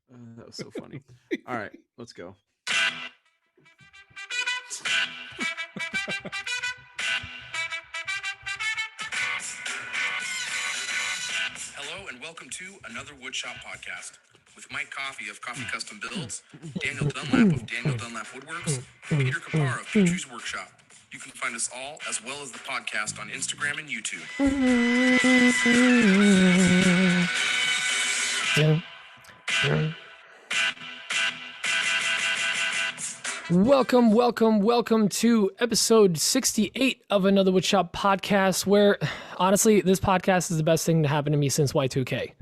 That was so funny. All right, let's go. Hello and welcome to another Woodshop podcast with Mike Coffey of Coffee Custom Builds, Daniel Dunlap of Daniel Dunlap Woodworks, and Peter Kapar of P2's Workshop. You can find us all, as well as the podcast, on Instagram and YouTube. Welcome to episode 68 of another Woodshop podcast, where honestly, this podcast is the best thing to happen to me since Y2K.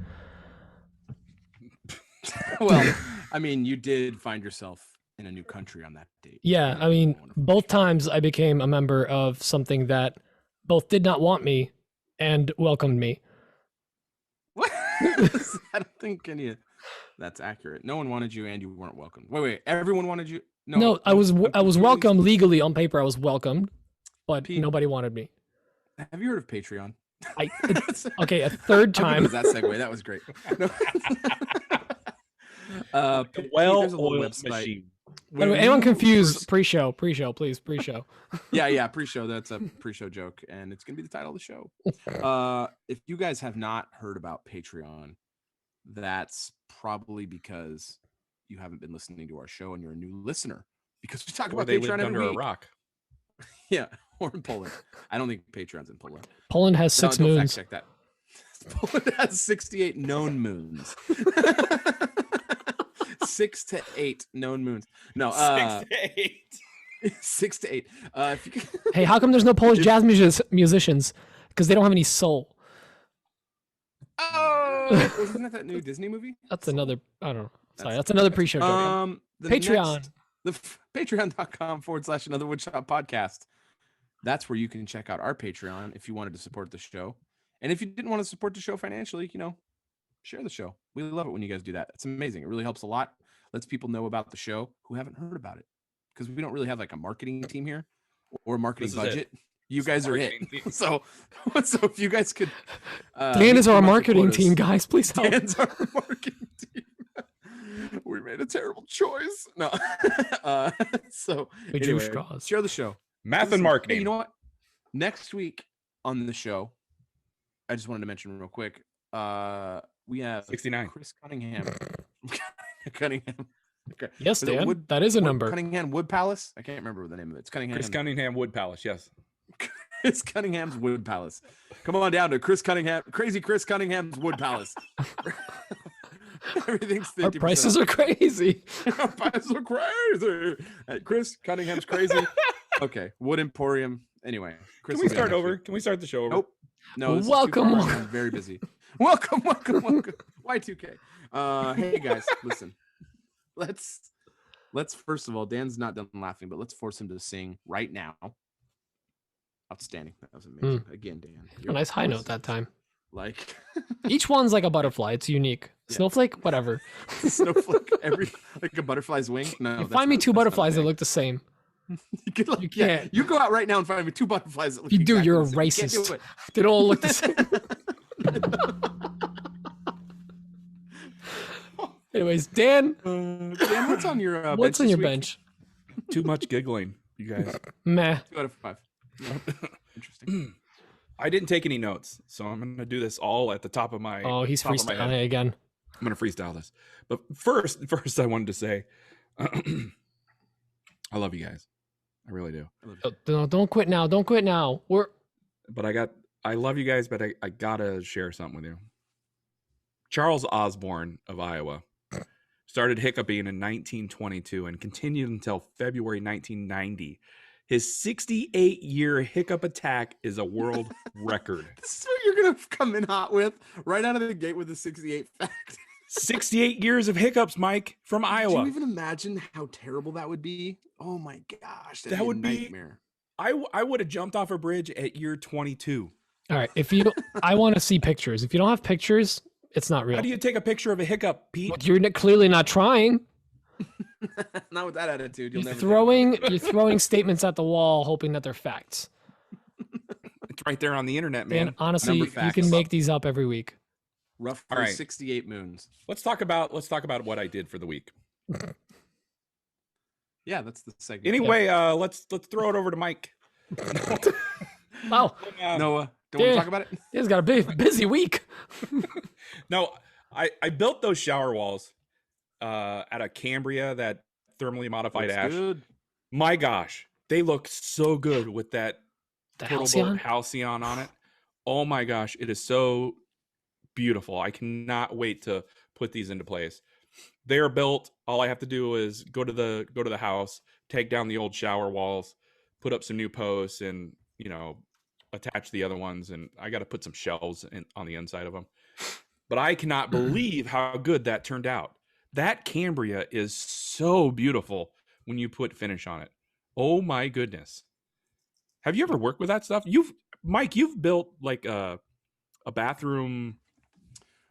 Well, I mean, you did find yourself in a new country on that date. Yeah, I mean, both times I became a member of something that both did not want me and welcomed me. What? I don't think that's accurate. No one wanted you and you weren't welcome. Wait, everyone wanted you? No, I was welcomed legally on paper. I was welcomed, but nobody wanted me. Have you heard of Patreon? Okay, a third time. Was that segue? That was great. No. Well-oiled machine. By the way, anyone confused? Pre-show, please, pre-show. Yeah, pre-show. That's a pre-show joke, and it's gonna be the title of the show. If you guys have not heard about Patreon, that's probably because you haven't been listening to our show and you're a new listener, because we talk about they Patreon lived every under week. a rock. Yeah, or in Poland. I don't think Patreon's in Poland. Poland has 6 moons. Fact check that. Poland has 68 known moons. 6 to 8 known moons. No, 6 to 8. 6 to 8. Hey, how come there's no Polish jazz musicians? Because they don't have any soul. Oh, wasn't that new Disney movie? That's another. I don't know. Sorry, that's another pre-show joke. Patreon. Patreon.com/another Woodshop podcast. That's where you can check out our Patreon if you wanted to support the show. And if you didn't want to support the show financially, share the show. We love it when you guys do that. It's amazing. It really helps a lot. Lets people know about the show who haven't heard about it, because we don't really have like a marketing team here or a marketing budget. You guys are it. So if you guys could, Dan is our marketing team, guys. Please help. Dan's our marketing team. We made a terrible choice. No. So we drew straws. Share the show. Math and marketing. Hey, you know what? Next week on the show, I just wanted to mention real quick. We have 69. Chris Cunningham. Okay. Yes, Dan. That is a number. Cunningham Wood Palace. I can't remember the name of it. It's Cunningham. Chris Cunningham Wood Palace. Yes. Chris Cunningham's Wood Palace. Come on down to Crazy Chris Cunningham's Wood Palace. Everything's 50%. Our prices are crazy. Our prices are crazy. Chris Cunningham's crazy. Okay. Wood Emporium. Anyway. Chris, can we start over? Can we start the show over? Nope. No. Welcome. I'm very busy. Welcome. Y2K. Hey guys, listen. Let's first of all, Dan's not done laughing, but let's force him to sing right now. Outstanding. That was amazing. Again, Dan. A nice high note that time. Like each one's like a butterfly. It's unique. Yeah. Snowflake, whatever. Snowflake, like a butterfly's wing. No, you find me 2 butterflies that look the same. You can't. You go out right now and find me 2 butterflies that look. You do. You're a racist. They don't all look the same. Anyways, Dan, what's on your bench? What's on your bench? Too much giggling, you guys. Meh. 2 out of 5. Interesting. I didn't take any notes, so I'm gonna do this all at the top of my. Oh, he's freestyling it again. I'm gonna freestyle this, but first, I wanted to say, I love you guys. I really do. No, don't quit now. Don't quit now. I love you guys, but I gotta share something with you. Charles Osborne of Iowa started hiccuping in 1922 and continued until February 1990. His 68-year hiccup attack is a world record. This is what you're going to come in hot with right out of the gate with the 68 fact. 68 years of hiccups, Mike, from Iowa. Do you even imagine how terrible that would be? Oh my gosh. That would be a be nightmare. I would have jumped off a bridge at year 22. All right. I want to see pictures. If you don't have pictures, it's not real. How do you take a picture of a hiccup, Pete? Well, you're clearly not trying. Not with that attitude. You're throwing statements at the wall, hoping that they're facts. It's right there on the internet, man. And honestly, you can make these up every week. Roughly All right. 68 moons. Let's talk about what I did for the week. Yeah, that's the segment. Anyway, let's throw it over to Mike. Wow. Noah, don't want to talk about it? He's got a big, busy week. No, I built those shower walls at a Cambria, that thermally modified Looks ash. good. My gosh, they look so good with that The portable Halcyon? Halcyon on it. Oh my gosh, it is so beautiful. I cannot wait to put these into place. They're built. All I have to do is go to the house, take down the old shower walls, put up some new posts, and attach the other ones. And I got to put some shelves on the inside of them. But I cannot believe how good that turned out. That Cambria is so beautiful when you put finish on it. Oh my goodness. Have you ever worked with that stuff? Mike, you've built like a bathroom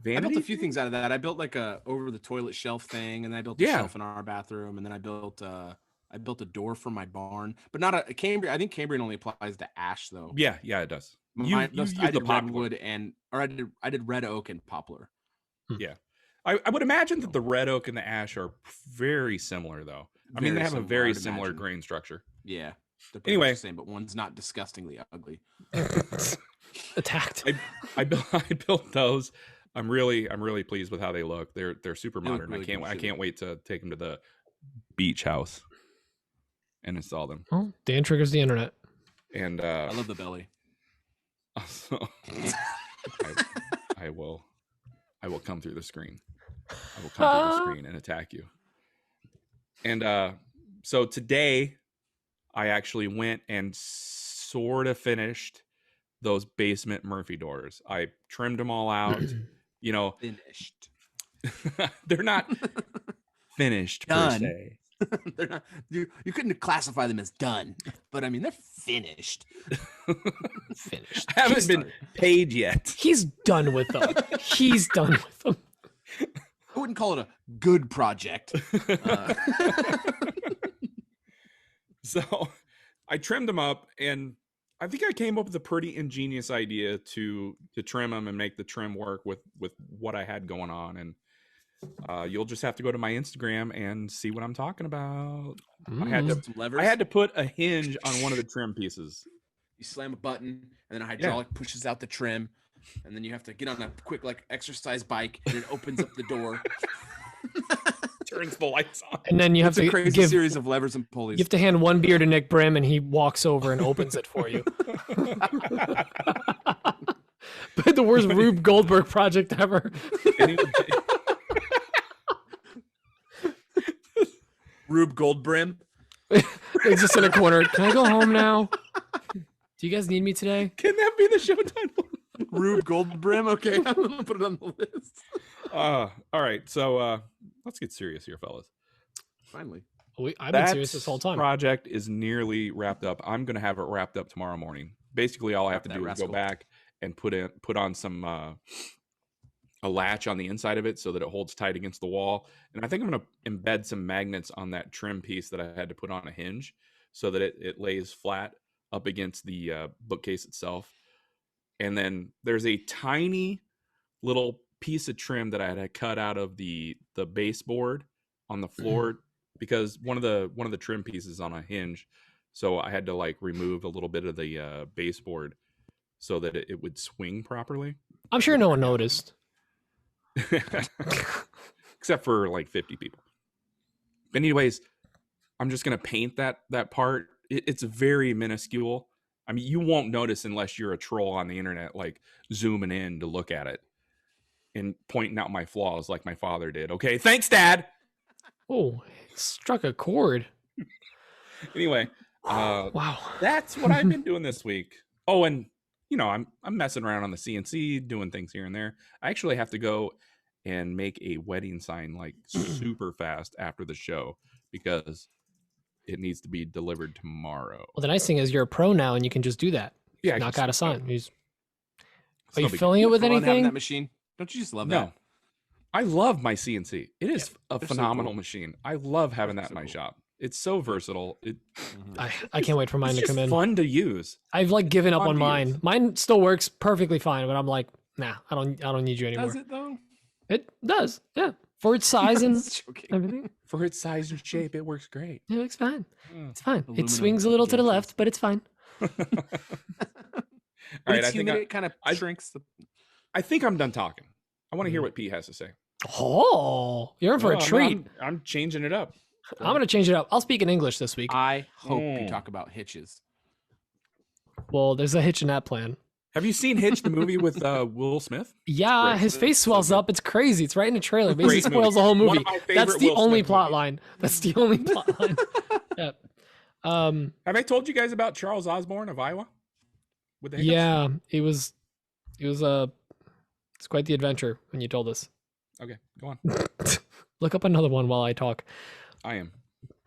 vanity? I built a few things out of that. I built like a over the toilet shelf thing, and then I built a shelf in our bathroom, and then I built a door for my barn, but not a Cambria. I think Cambrian only applies to ash though. Yeah, it does. I did redwood I did red oak and poplar. Yeah. I would imagine that the red oak and the ash are very similar though. I mean, they have a very similar grain structure. Yeah. They're anyway, the same, but one's not disgustingly ugly. Attacked. I built those. I'm really pleased with how they look. They're super modern. Really I can't wait to take them to the beach house and install them. Oh, Dan triggers the internet. And I love the belly. So, I will come through the screen. I will come through the screen and attack you. And so today I actually went and sort of finished those basement Murphy doors. I trimmed them all out. Finished. They're not finished Done. per se. They're not. You couldn't classify them as done, but I mean they're finished. Finished. I haven't been paid yet. He's done with them. He's done with them. I wouldn't call it a good project. So I trimmed them up, and I think I came up with a pretty ingenious idea to trim them and make the trim work with what I had going on. And you'll just have to go to my Instagram and see what I'm talking about. I had to put a hinge on one of the trim pieces. You slam a button, and then a hydraulic pushes out the trim, and then you have to get on a quick exercise bike, and it opens up the door. Turns the lights on. And then you have to a crazy series of levers and pulleys. You have to hand one beer to Nick Brim, and he walks over and opens it for you. But the worst Rube Goldberg project ever. Rube Goldbrim. It's just in a corner. Can I go home now? Do you guys need me today? Can that be the show title? Rube Goldbrim. Okay, I'm gonna put it on the list. All right, so let's get serious here, fellas. Finally, I've been serious this whole time. Project is nearly wrapped up. I'm gonna have it wrapped up tomorrow morning. Basically, all I have to do is go back and put on some a latch on the inside of it so that it holds tight against the wall. And I think I'm gonna embed some magnets on that trim piece that I had to put on a hinge so that it lays flat up against the bookcase itself. And then there's a tiny little piece of trim that I had cut out of the baseboard on the floor because one of the trim pieces on a hinge, so I had to remove a little bit of the baseboard so that it would swing properly. I'm sure no one noticed, except for 50 people. But anyways, I'm just gonna paint that part. It's very minuscule. I mean, you won't notice unless you're a troll on the internet, zooming in to look at it and pointing out my flaws like my father did. Okay, thanks, Dad. Oh, struck a chord. Anyway, wow, that's what I've been doing this week. Oh, and I'm messing around on the CNC, doing things here and there. I actually have to go and make a wedding sign super fast after the show because it needs to be delivered tomorrow. Well, the nice thing is you're a pro now, and you can just do that. Yeah, knock out a sign. Are you big filling it with having anything? that machine? Don't you just love that? No, I love my CNC. It is a so phenomenal cool. machine. I love having that in my shop. It's so versatile. I can't wait for mine It's to come just in. fun to use. I've given up Fun on to mine. use. Mine still works perfectly fine, but I'm nah, I don't need you anymore. Does it though? It does, yeah. For its size and Joking. everything, For its size and shape, it works great. yeah, it's fine. Mm. It's fine. Aluminum It swings a little to the gauges. left, but it's fine. All But right, it's I think humid, it kind of I- shrinks the. I think I'm done talking. I want to hear what Pete has to say. Oh, you're in for Well, a treat. I'm changing it up. I'm gonna change it up. I'll speak in English this week. I hope you Mm. talk about hitches. Well, there's a hitch in that plan. Have you seen Hitch, the movie with Will Smith? Yeah, great. his face So swells good. up. It's crazy. It's right in the trailer. Basically Great spoils the whole One movie. of my That's favorite the Will only Smith plot movies. line. That's the only plot line. Yeah. Have I told you guys about Charles Osborne of Iowa? With the hiccups? Yeah. It's quite the adventure when you told us. Okay, go on. Look up another one while I talk. I am.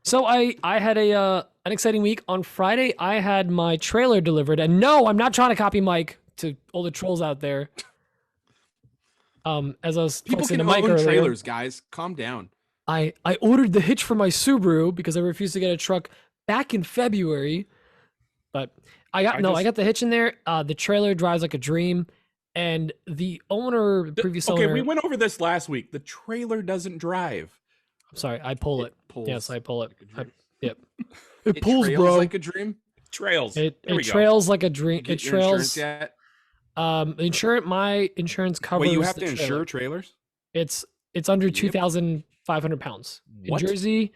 So I had an exciting week. On Friday, I had my trailer delivered, and no, I'm not trying to copy Mike to all the trolls out there. As I was People texting can to Mike own earlier, trailers, guys. Calm down. I ordered the hitch for my Subaru because I refused to get a truck back in February, but I got the hitch in there. The trailer drives like a dream, and the previous owner. Okay, we went over this last week. The trailer doesn't drive. I'm sorry, I pull it. Pulls Yes, I pull it. like a dream. Yep. It pulls, trails bro. like a dream. Trails. It There we go. trails like a dream. Get It your insurance trails. yet? My insurance covers. Wait, you have the to trailer. insure trailers? It's under Yep. 2,500 pounds. In What? Jersey,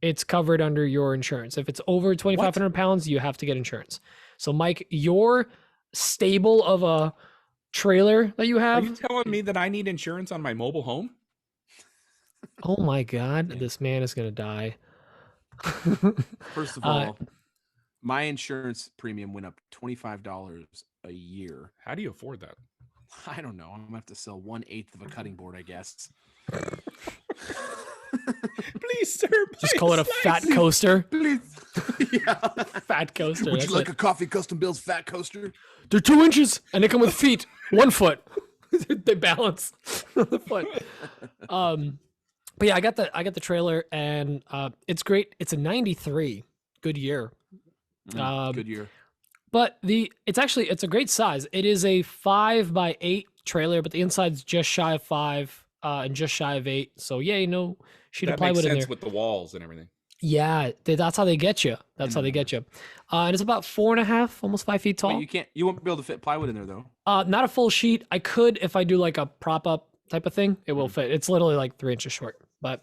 it's covered under your insurance. If it's over 2,500 pounds, you have to get insurance. So, Mike, your stable of a trailer that you Are have. you telling me that I need insurance on my mobile home? Oh my God, this man is gonna die. First of Uh, all, my insurance premium went up $25 a year. How do you afford that? I don't know. I'm gonna have to sell 1/8 of a cutting board, I guess. Please, sir. Just call it a fat coaster. Please. Yeah. Fat coaster. Would that's you like it. a coffee custom builds fat coaster? They're 2 inches and they come with feet. 1 foot. They balance on the foot. But yeah, I got the trailer and it's great. It's a 93. Good year. Good year. But it's a great size. It is a 5x8 trailer, but the inside's just shy of 5 and just shy of 8. So yeah, sheet of That makes plywood in sense there. with the walls and everything. Yeah, that's how they get you. That's how they get you. And it's about 4.5, almost 5 feet tall. Wait, you won't be able to fit plywood in there though. Not a full sheet. I could if I do like a prop up type of thing. It will fit. It's literally like 3 inches short. But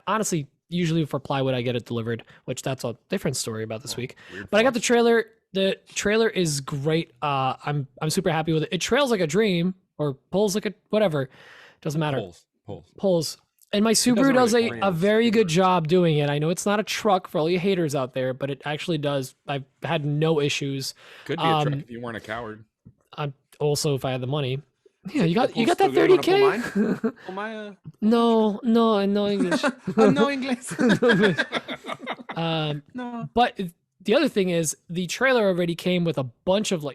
honestly, usually for plywood, I get it delivered, which that's a different story about this week. But I got the trailer. The trailer is great. I'm super happy with it. It trails like a dream or pulls like a whatever. Doesn't matter. Pulls. And my Subaru doesn't does really a brand, very good Subaru. job doing it. I know it's not a truck for all you haters out there, but it actually does. I've had no issues. Could be a truck if you weren't a coward. Also, if I had the money. Yeah, you got Pull that still good. You wanna 30K? Oh my No, no English. no English. No. But the other thing is the trailer already came with a bunch of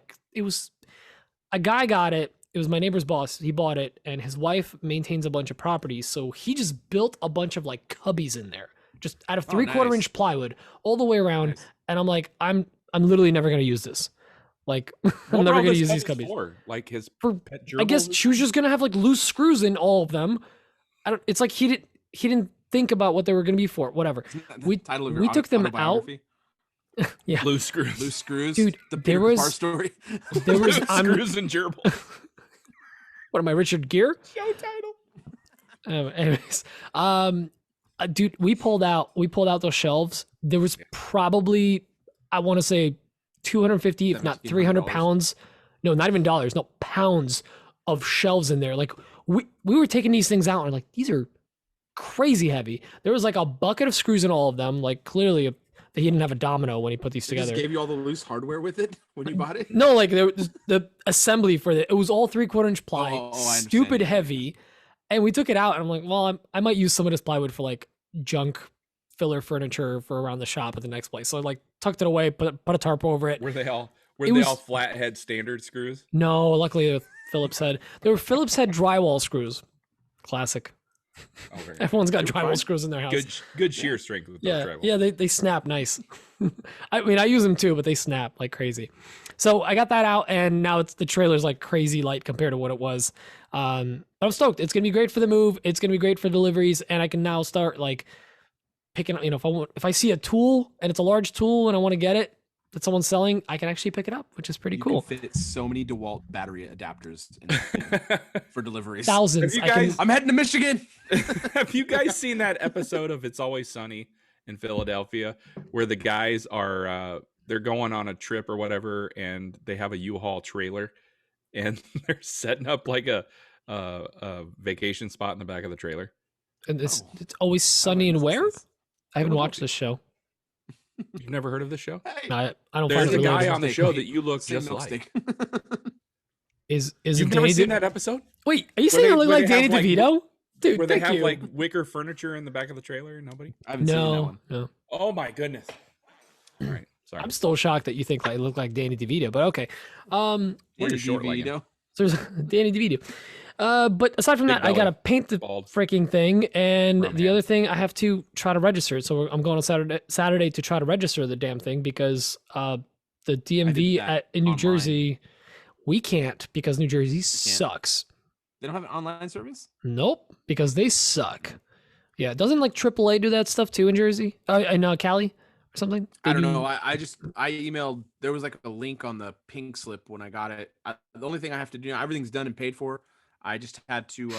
a guy got it. It was my neighbor's boss. He bought it and his wife maintains a bunch of properties. So he just built a bunch of like cubbies in there, just out of 3/4 nice. inch plywood all the way around. Nice. And I'm like, I'm literally never going to use this. Like I'm never going to use these cubbies. Like his For, pet I guess gerbils? she was just going to have like loose screws in all of them. It's like he didn't think about what they were going to be for. Whatever. Isn't that the We- title of your we took them out. autobiography? Yeah. Loose screws. Loose screws. Dude, the there Peter was- Kapar story. There was Loose I'm, screws and gerbils. what am I, Richard Gere? Show title. Anyways, dude, we pulled out those shelves. There was probably, I want to say 250, if not 300 $1,700. pounds. No, not even dollars. No, pounds of shelves in there. Like we were taking these things out and like, these are crazy heavy. There was like a bucket of screws in all of them. Like clearly he didn't have a domino when he put these They just together. gave you all the loose hardware with it when you bought it. No, like the assembly for it was all 3/4 inch ply, Oh, I understand. stupid heavy. And we took it out and I'm like, well, I might use some of this plywood for like junk filler furniture for around the shop at the next place. So I like tucked it away, put a tarp over it. Were they all was- flathead standard screws? No, luckily a Phillips head. They were Phillips head drywall screws. Classic. Okay. Everyone's got You're drywall fine. screws in their house. Good shear strength with those Yeah, drywall. yeah, they snap nice. I mean, I use them too, but they snap like crazy. So I got that out, and now the trailer's like crazy light compared to what it was. But I'm stoked. It's gonna be great for the move. It's gonna be great for deliveries, and I can now start like picking up. You know, if I see a tool and it's a large tool and I want to get it that someone's selling, I can actually pick it up, which is pretty You cool. can fit so many DeWalt battery adapters for deliveries. Thousands. Have you guys- I'm heading to Michigan. Have you guys seen that episode of It's Always Sunny in Philadelphia where the guys are they're going on a trip or whatever, and they have a U-Haul trailer, and they're setting up like a vacation spot in the back of the trailer? And it's always sunny and where? I haven't watched this show. You've never heard of this show? Hey, I don't There's find a it guy relatable. on the show that you look same just milk like. steak. Is You've it never Danny seen that episode? Wait, are you Where saying they- I look where like they Danny have, like, DeVito? Dude, Where they thank have you. like wicker furniture in the back of the trailer? Nobody? I haven't seen that No, one. no. Oh my goodness. All right. Sorry. I'm still shocked that you think I look like Danny DeVito, but okay. Wear your Danny short legging. DeVito. So there's Danny DeVito. But aside from Big that, I gotta belly. paint the Bald. freaking thing, and From the hand. other thing I have to try to register it. So I'm going on Saturday to try to register the damn thing because the DMV that in New online. Jersey, we can't because New Jersey sucks. They don't have an online service? Nope, because they suck. Yeah, doesn't like AAA do that stuff too in Jersey? In Cali or something? I don't They do- know. I emailed. There was like a link on the pink slip when I got it. The only thing I have to do, everything's done and paid for. I just had to.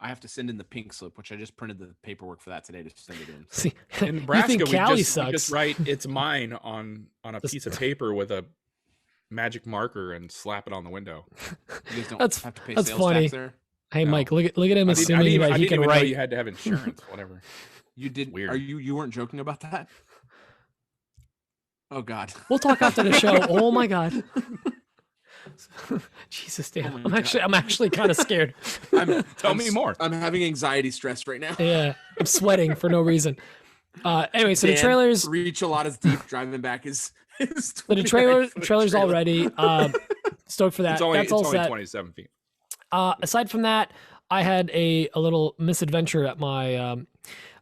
I have to send in the pink slip, which I just printed the paperwork for that today to send it in. See, In you Nebraska, think we Cali just sucks? write "It's mine" on a Just- piece of paper with a magic marker and slap it on the window. You guys don't That's- have to pay that's sales funny. tax there. Hey, No. Mike, look at him I assuming didn't that he even can know write. you had to have insurance. Whatever. You did. Weird. Are you weren't joking about that? Oh God. We'll talk after the show. Oh my god. Jesus damn. Oh my I'm actually kind of scared. Tell me more. I'm having anxiety stress right now. Yeah. I'm sweating for no reason. Anyway, so the Dan, trailers reach a lot of deep driving back is so the trailer's all ready. Stoked for that. It's only, That's all set. 27 feet. Aside from that, I had a little misadventure at my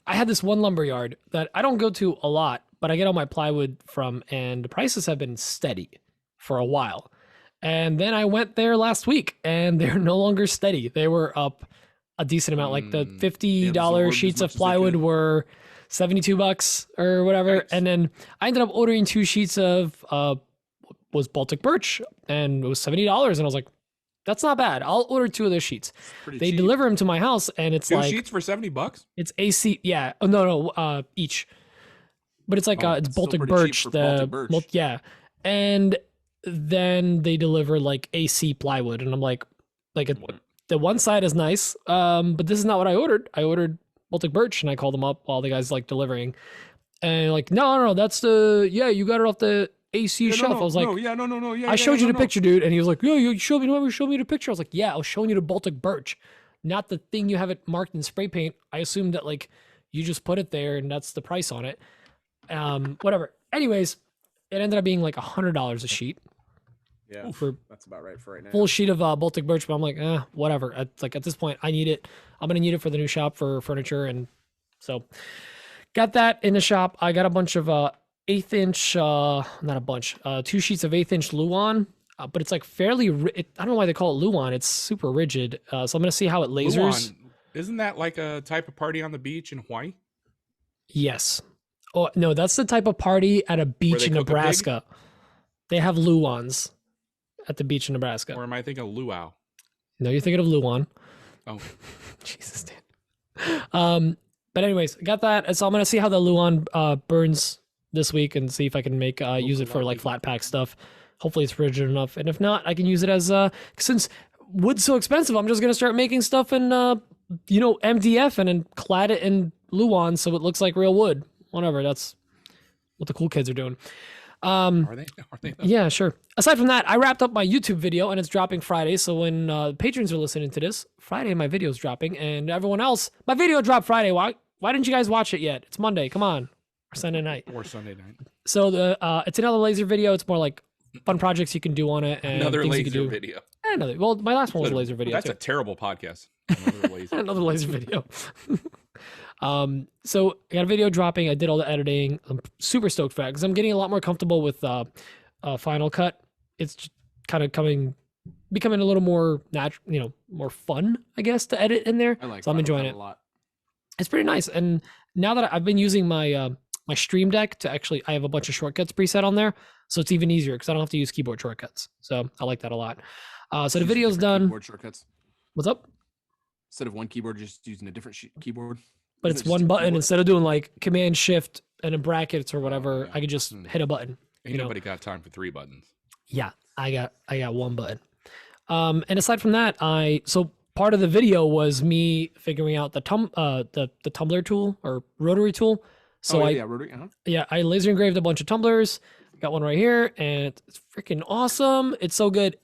I had this one lumberyard that I don't go to a lot, but I get all my plywood from, and the prices have been steady for a while. And then I went there last week and they're no longer steady. They were up a decent amount. Like the $50 absorbed as sheets much of as they plywood could. were $72 or whatever. Nice. And then I ended up ordering 2 sheets of was Baltic birch, and it was $70. And I was like, that's not bad. I'll order 2 of those sheets. Pretty They cheap. deliver them to my house, and it's 2 like sheets for $70. it's AC. Yeah. Oh, no, each. But it's like Oh, it's that's still Baltic pretty cheap birch. for The Baltic birch. yeah, and then they deliver like AC plywood, and I'm like the one side is nice, but this is not what I ordered. I ordered Baltic birch, and I called them up while the guys like delivering, and like no, that's the you got it off the AC Yeah, shelf. I was like, yeah. I showed you the picture, dude. And he was like, yeah, you showed me the picture. I was like, yeah, I was showing you the Baltic birch, not the thing you have it marked in spray paint. I assumed that like you just put it there and that's the price on it. Whatever. Anyways, it ended up being like $100 a sheet Yeah, for that's about right for right now. full sheet of Baltic birch. But I'm like, whatever. At this point, I need it. I'm gonna need it for the new shop for furniture, and so got that in the shop. I got a bunch of 1/8 inch, not a bunch, 2 sheets of 1/8 inch Luan, but it's like fairly, I don't know why they call it Luan. It's super rigid. So I'm going to see how it lasers. Luan, isn't that like a type of party on the beach in Hawaii? Yes. Oh, no, that's the type of party at a beach they in cook a pig? Nebraska. They have Luans at the beach in Nebraska. Or am I thinking of luau? No, you're thinking of Luan. Oh, Jesus, Dan. But anyways, got that. So I'm going to see how the Luan burns this week and see if I can make use it for like flat pack stuff. Hopefully it's rigid enough, and if not, I can use it as since wood's so expensive, I'm just gonna start making stuff in MDF and then clad it in Luan so it looks like real wood. Whatever, that's what the cool kids are doing. are they? Are they? Yeah, sure. Aside from that, I wrapped up my YouTube video and it's dropping Friday. So when patrons are listening to this, Friday my video's dropping, and everyone else, my video dropped Friday. Why didn't you guys watch it yet? It's Monday. Come on, or Sunday night. Or Sunday night. So it's another laser video. It's more like fun projects you can do on it and Another things you can laser do. video. another. Well, my last one was a laser video. That's too. a terrible podcast. Another laser. Another laser video. So I got a video dropping. I did all the editing. I'm super stoked for that because I'm getting a lot more comfortable with Final Cut. It's kind of becoming a little more natural, more fun, I guess, to edit in there. I like so I'm enjoying it a lot. It's pretty nice. And now that I've been using my my Stream Deck to I have a bunch of shortcuts preset on there, so it's even easier because I don't have to use keyboard shortcuts. So I like that a lot. So the video's done. Keyboard shortcuts. What's up? Instead of one keyboard, just using a different keyboard. But it's one button instead of doing like Command Shift and in brackets or whatever. I could just hit a button. Ain't nobody got time for 3 buttons. Yeah, I got one button. And aside from that, so part of the video was me figuring out the tumbler tool or rotary tool. So rotary. I laser engraved a bunch of tumblers. Got one right here, and it's freaking awesome. It's so good.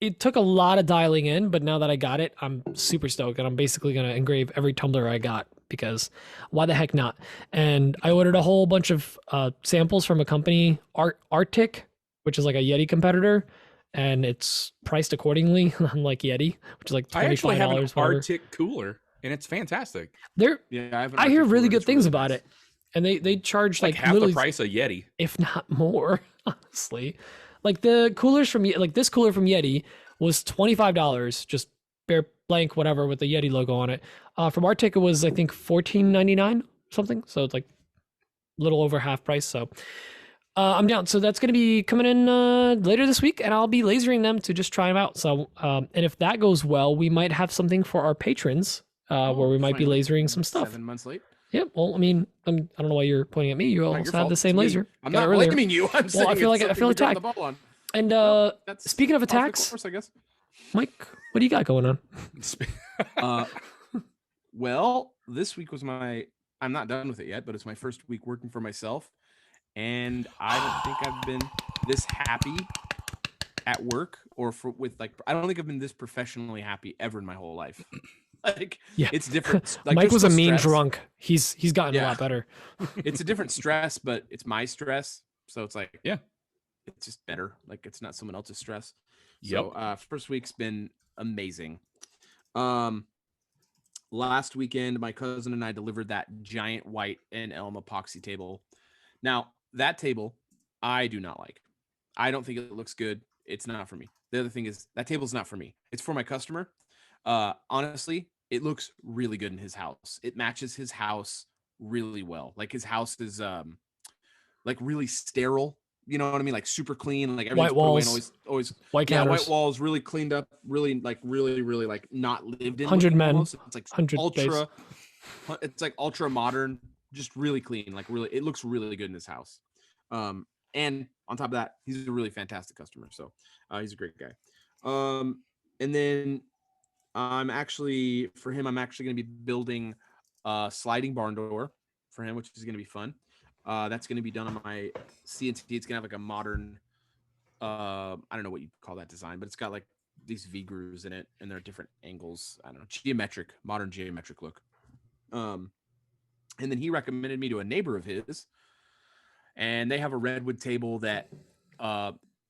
It took a lot of dialing in, but now that I got it, I'm super stoked, and I'm basically gonna engrave every tumbler I got because why the heck not? And I ordered a whole bunch of samples from a company, Arctic, which is like a Yeti competitor, and it's priced accordingly, unlike Yeti, which is like $25. I actually have an whatever. Arctic cooler, and it's fantastic. I hear really good things about it, and they charge like half the price of Yeti, if not more, honestly. Like the coolers from this cooler from Yeti was $25, just bare blank whatever with the Yeti logo on it. From Arctic it was I think $14.99 something, so it's like a little over half price. So I'm down. So that's gonna be coming in later this week, and I'll be lasering them to just try them out. So and if that goes well, we might have something for our patrons where we might be lasering some stuff. 7 months late. Yeah, well, I mean, I don't know why you're pointing at me. You also have the same laser. I'm not blaming you. I'm saying I feel attacked. And speaking of attacks, course, I guess. Mike, what do you got going on? Well, this week was I'm not done with it yet, but it's my first week working for myself, and I don't think I've been this happy at work I don't think I've been this professionally happy ever in my whole life. It's different. Like, Mike was a mean stress. drunk. He's gotten a lot better. It's a different stress, but it's my stress, so it's like it's just better. Like it's not someone else's stress. So first week's been amazing. Last weekend, my cousin and I delivered that giant white and elm epoxy table. Now that table, I do not like. I don't think it looks good. It's not for me. The other thing is that table's not for me. It's for my customer. Honestly, it looks really good in his house. It matches his house really well. Like his house is like really sterile. You know what I mean? Like super clean. Like everything's white walls, always white counters. White walls, really cleaned up, really like not lived in. 100 men. Almost. It's like 100 ultra. days. It's like ultra modern, just really clean. Like really, it looks really good in his house. And on top of that, he's a really fantastic customer. So he's a great guy. And then I'm actually going to be building a sliding barn door for him, which is going to be fun. That's going to be done on my CNC. It's going to have like a modern, I don't know what you call that design, but it's got like these V grooves in it, and they're different angles. I don't know, modern geometric look. And then he recommended me to a neighbor of his, and they have a redwood table that,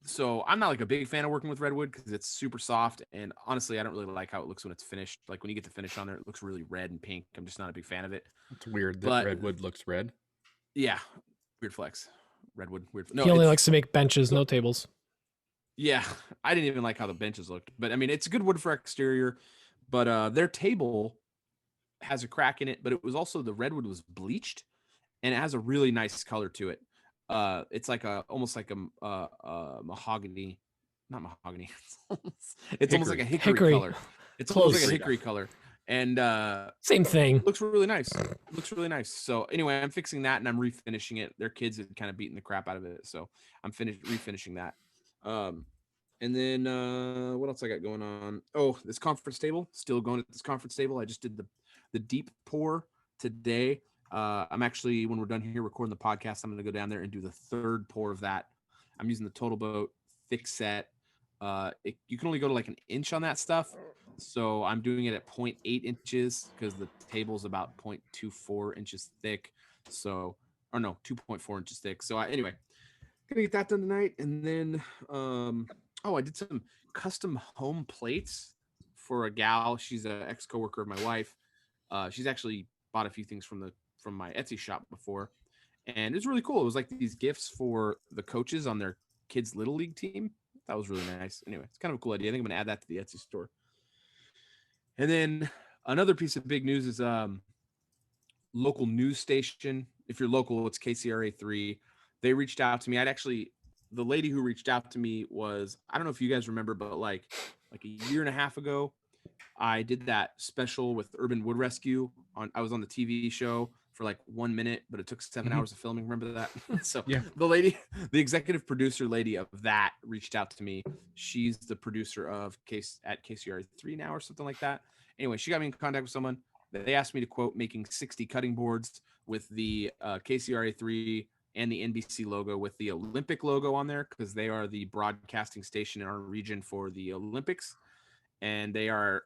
so I'm not like a big fan of working with redwood because it's super soft, and honestly, I don't really like how it looks when it's finished. Like when you get the finish on there, it looks really red and pink. I'm just not a big fan of it. It's weird that redwood looks red. Yeah, weird flex. Redwood, weird. No, he only likes to make benches, no tables. Yeah, I didn't even like how the benches looked, but I mean, it's a good wood for exterior. But their table has a crack in it, but it was also the redwood was bleached, and it has a really nice color to it. It's like almost like a mahogany, not mahogany. It's almost like a hickory color. It's almost like a hickory color, and same thing. Looks really nice. So anyway, I'm fixing that and I'm refinishing it. Their kids had kind of beaten the crap out of it, so I'm refinishing that. And then what else I got going on? Oh, this conference table, still going at this conference table. I just did the deep pour today. I'm actually, when we're done here recording the podcast, I'm going to go down there and do the third pour of that. I'm using the Total Boat thick set. You can only go to like an inch on that stuff. So I'm doing it at 0.8 inches because the table's about 0.24 inches thick. So, or no, 2.4 inches thick. So anyway, gonna get that done tonight. And then I did some custom home plates for a gal. She's an ex coworker of my wife. She's actually bought a few things from my Etsy shop before, and it was really cool. It was like these gifts for the coaches on their kids' little league team. That was really nice. Anyway, it's kind of a cool idea. I think I'm gonna add that to the Etsy store. And then another piece of big news is local news station. If you're local, it's KCRA3. They reached out to me. The lady who reached out to me was, I don't know if you guys remember, but like a year and a half ago, I did that special with Urban Wood Rescue. I was on the TV show for like 1 minute, but it took 7 hours of filming. Remember that? So Yeah. the executive producer lady of that reached out to me. She's the producer of at KCRA3 now or something like that. Anyway, she got me in contact with someone. They asked me to quote making 60 cutting boards with the KCRA3 and the NBC logo with the Olympic logo on there, because they are the broadcasting station in our region for the Olympics. And they are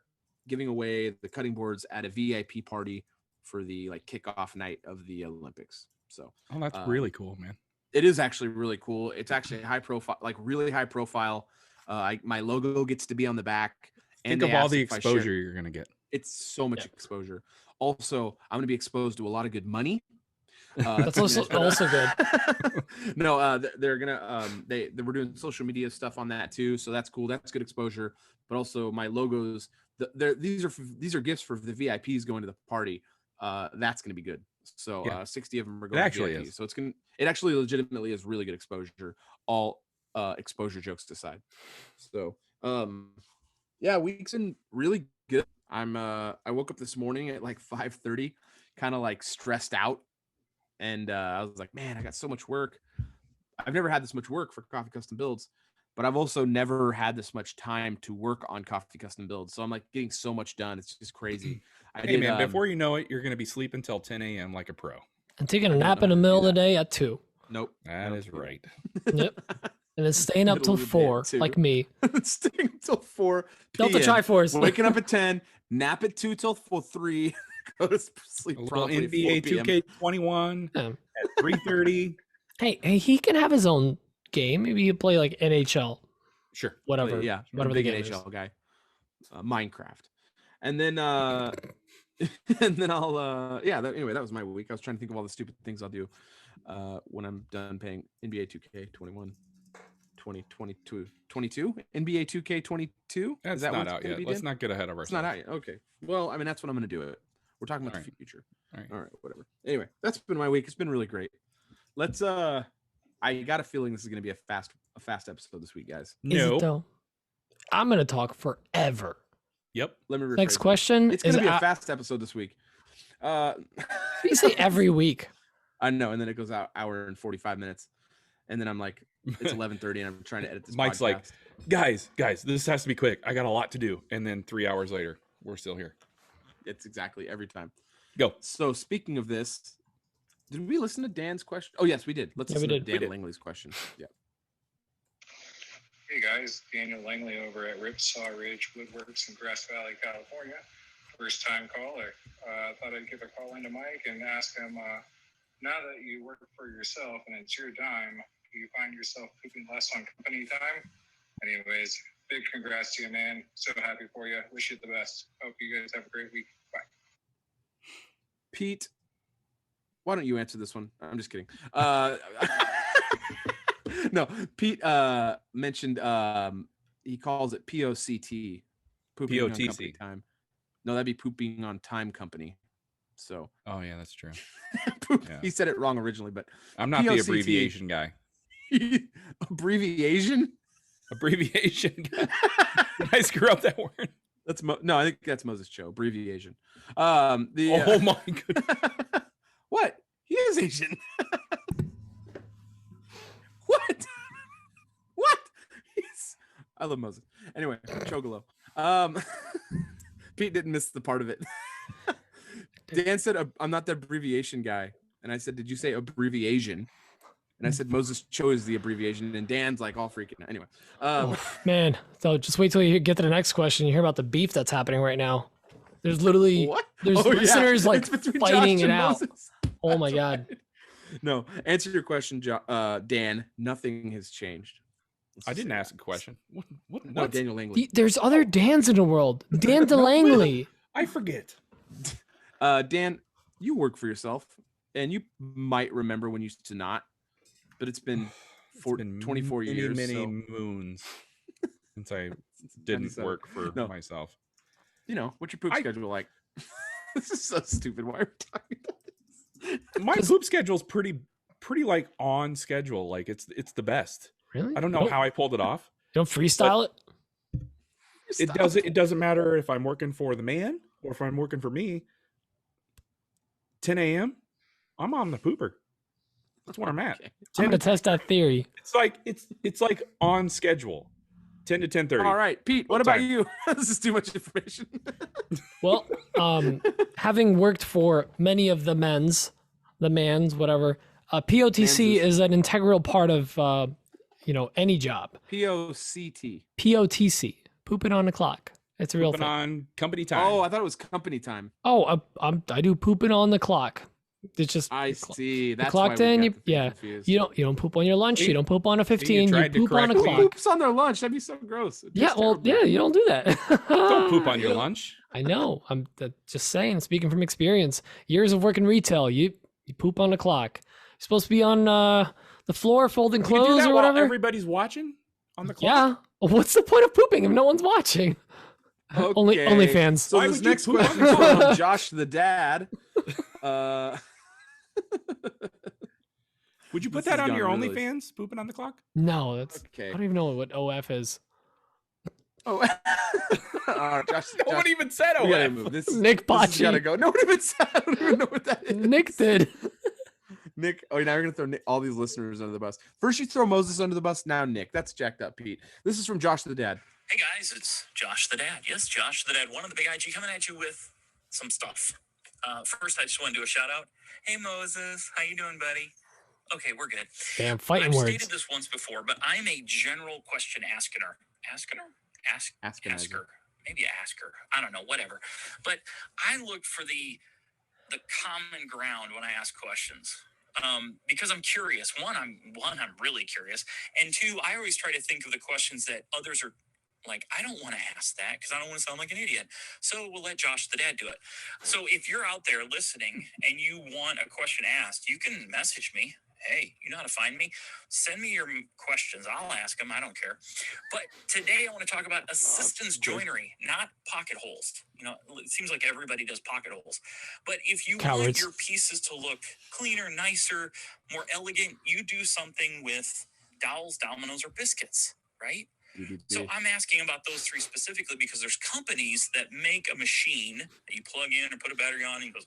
giving away the cutting boards at a VIP party for the like kickoff night of the Olympics. So that's really cool, man. It is actually really cool. It's actually high profile, like really high profile. My logo gets to be on the back. Think of all the exposure you're going to get. It's so much exposure. Also, I'm going to be exposed to a lot of good money. That's also good. No, they're gonna they we're doing social media stuff on that too, so that's cool. That's good exposure. But also my logos, these are gifts for the VIPs going to the party. That's gonna be good. So 60 of them are going. It actually to VIP, is. so it actually legitimately is really good exposure. All exposure jokes aside. So week's been really good. I woke up this morning at like 5:30, kind of like stressed out. And I was like, man, I got so much work. I've never had this much work for Coffee Custom Builds, but I've also never had this much time to work on Coffee Custom Builds. So I'm like getting so much done. It's just crazy. Man, before you know it, you're going to be sleeping till 10 a.m. like a pro. And taking a nap in the middle of the day at 2. Nope. That is right. Yep. And then staying up till 4, like me. Staying till 4 Delta Triforce. Waking up at 10, nap at 2 till 3. Go to sleep. A little NBA 2K21 at 3:30. Hey, he can have his own game. Maybe you play like NHL. Sure. Whatever. Yeah. Whatever big the game NHL is. guy. Minecraft. And then and then I'll anyway, that was my week. I was trying to think of all the stupid things I'll do when I'm done paying NBA 2K 21 2022 22 NBA 2K 22. That's not out yet. Let's not get ahead of ourselves. It's not out yet. Okay. Well, I mean, that's what I'm going to do it. We're talking about the future. All right, whatever. Anyway, that's been my week. It's been really great. Let's I got a feeling this is going to be a fast episode this week, guys. Is it though? I'm going to talk forever. Yep. Let me rephrase Next question. It's going to be a fast episode this week. You say every week. I know, and then it goes out hour and 45 minutes. And then I'm like, it's 11:30 and I'm trying to edit this Mike's podcast. like, guys, this has to be quick. I got a lot to do. And then 3 hours later, we're still here. It's exactly every time. Go. So speaking of this, did we listen to Dan's question? Oh, yes, we did. Let's listen to Dan Langley's question. Yeah. Hey guys, Daniel Langley over at Ripsaw Ridge Woodworks in Grass Valley, California. First time caller. Thought I'd give a call into Mike and ask him, now that you work for yourself and it's your dime, do you find yourself pooping less on company time? Anyways, big congrats to you, man. So happy for you. Wish you the best. Hope you guys have a great week. Bye. Pete, why don't you answer this one? I'm just kidding. No, Pete mentioned he calls it POCT, pooping on company time. No, that'd be pooping on time company. So. Oh yeah, that's true. Yeah. He said it wrong originally, but I'm not the abbreviation guy. Abbreviation? Abbreviation guy. Did I screw up that word? That's no, I think that's Moses Cho. Abbreviation. Oh my god. What? He is Asian. What? What? I love Moses. Anyway, Chogolo. Pete didn't miss the part of it. Dan said, I'm not the abbreviation guy. And I said, did you say abbreviation? And I said, Moses Cho is the abbreviation. And Dan's like all freaking out. Anyway. Man, so just wait till you get to the next question. You hear about the beef that's happening right now. There's literally, there's listeners like fighting it out. Oh my God. No, answer your question, Dan. Nothing has changed. I didn't ask a question. What? No, Daniel Langley. There's other Dans in the world. Dan DeLangley. I forget. Dan, you work for yourself, and you might remember when you used to not, but it's been 24 years. Many moons since I didn't work for myself. You know, what's your poop schedule like? This is so stupid. Why are we talking about this? My poop schedule's pretty like on schedule. Like it's the best. Really? I don't know how I pulled it off. You don't freestyle it? It doesn't matter if I'm working for the man or if I'm working for me. 10 a.m. I'm on the pooper. That's where I'm at. Okay. I'm gonna test that theory. It's like on schedule. 10 to 10:30. All right, Pete. What about you? This is too much information. Well, having worked for many of the mans, whatever, POTC is an integral part of any job. POCT. POTC, pooping on the clock. It's a real Pooping thing. on company time. Oh, I thought it was company time. Oh, I do pooping on the clock. It's just I see. That's clocked why we in. got the thing confused. You don't poop on your lunch. You don't poop on a 15. You tried to poop on a correct me. clock. Who poops on their lunch? That'd be so gross. It Yeah, tastes well, terrible. yeah, you don't do that. Don't poop on your lunch. I know. I'm just saying. Speaking from experience, years of working retail, you poop on the clock. You're supposed to be on the floor folding You can do clothes that or while whatever. everybody's watching on the clock. Yeah. What's the point of pooping if no one's watching? Only Okay. fans. So Why this would you next poop on question the is clock? from Josh the dad. Would you put This that has on your gone really- OnlyFans? Pooping on the clock? No, that's. Okay. I don't even know what OF is. Oh, all right, Josh. No one even said we gotta OF. move. This Nick this has gotta Bocci. go. No one even said. I don't even know what that is. Nick did. Nick. Oh, now you're gonna throw all these listeners under the bus. First, you throw Moses under the bus. Now, Nick. That's jacked up, Pete. This is from Josh the dad. Hey guys, it's Josh the Dad. Yes, Josh the Dad, one of the big IG coming at you with some stuff. First, I just want to do a shout out. Hey Moses, how you doing, buddy? Okay, we're good. Damn, fighting I've words. stated this once before, but I'm a general question asker. Asker? Maybe a asker. I don't know, whatever. But I look for the common ground when I ask questions. Because I'm curious. One, I'm really curious. And two, I always try to think of the questions that others are like, I don't want to ask that because I don't want to sound like an idiot. So we'll let Josh the Dad do it. So if you're out there listening and you want a question asked, you can message me. Hey, you know how to find me? Send me your questions. I'll ask them. I don't care. But today I want to talk about assistance joinery, not pocket holes. You know, it seems like everybody does pocket holes. But if you want Cowards. your pieces to look cleaner, nicer, more elegant, you do something with dowels, dominoes, or biscuits, right? So I'm asking about those three specifically because there's companies that make a machine that you plug in or put a battery on and it goes,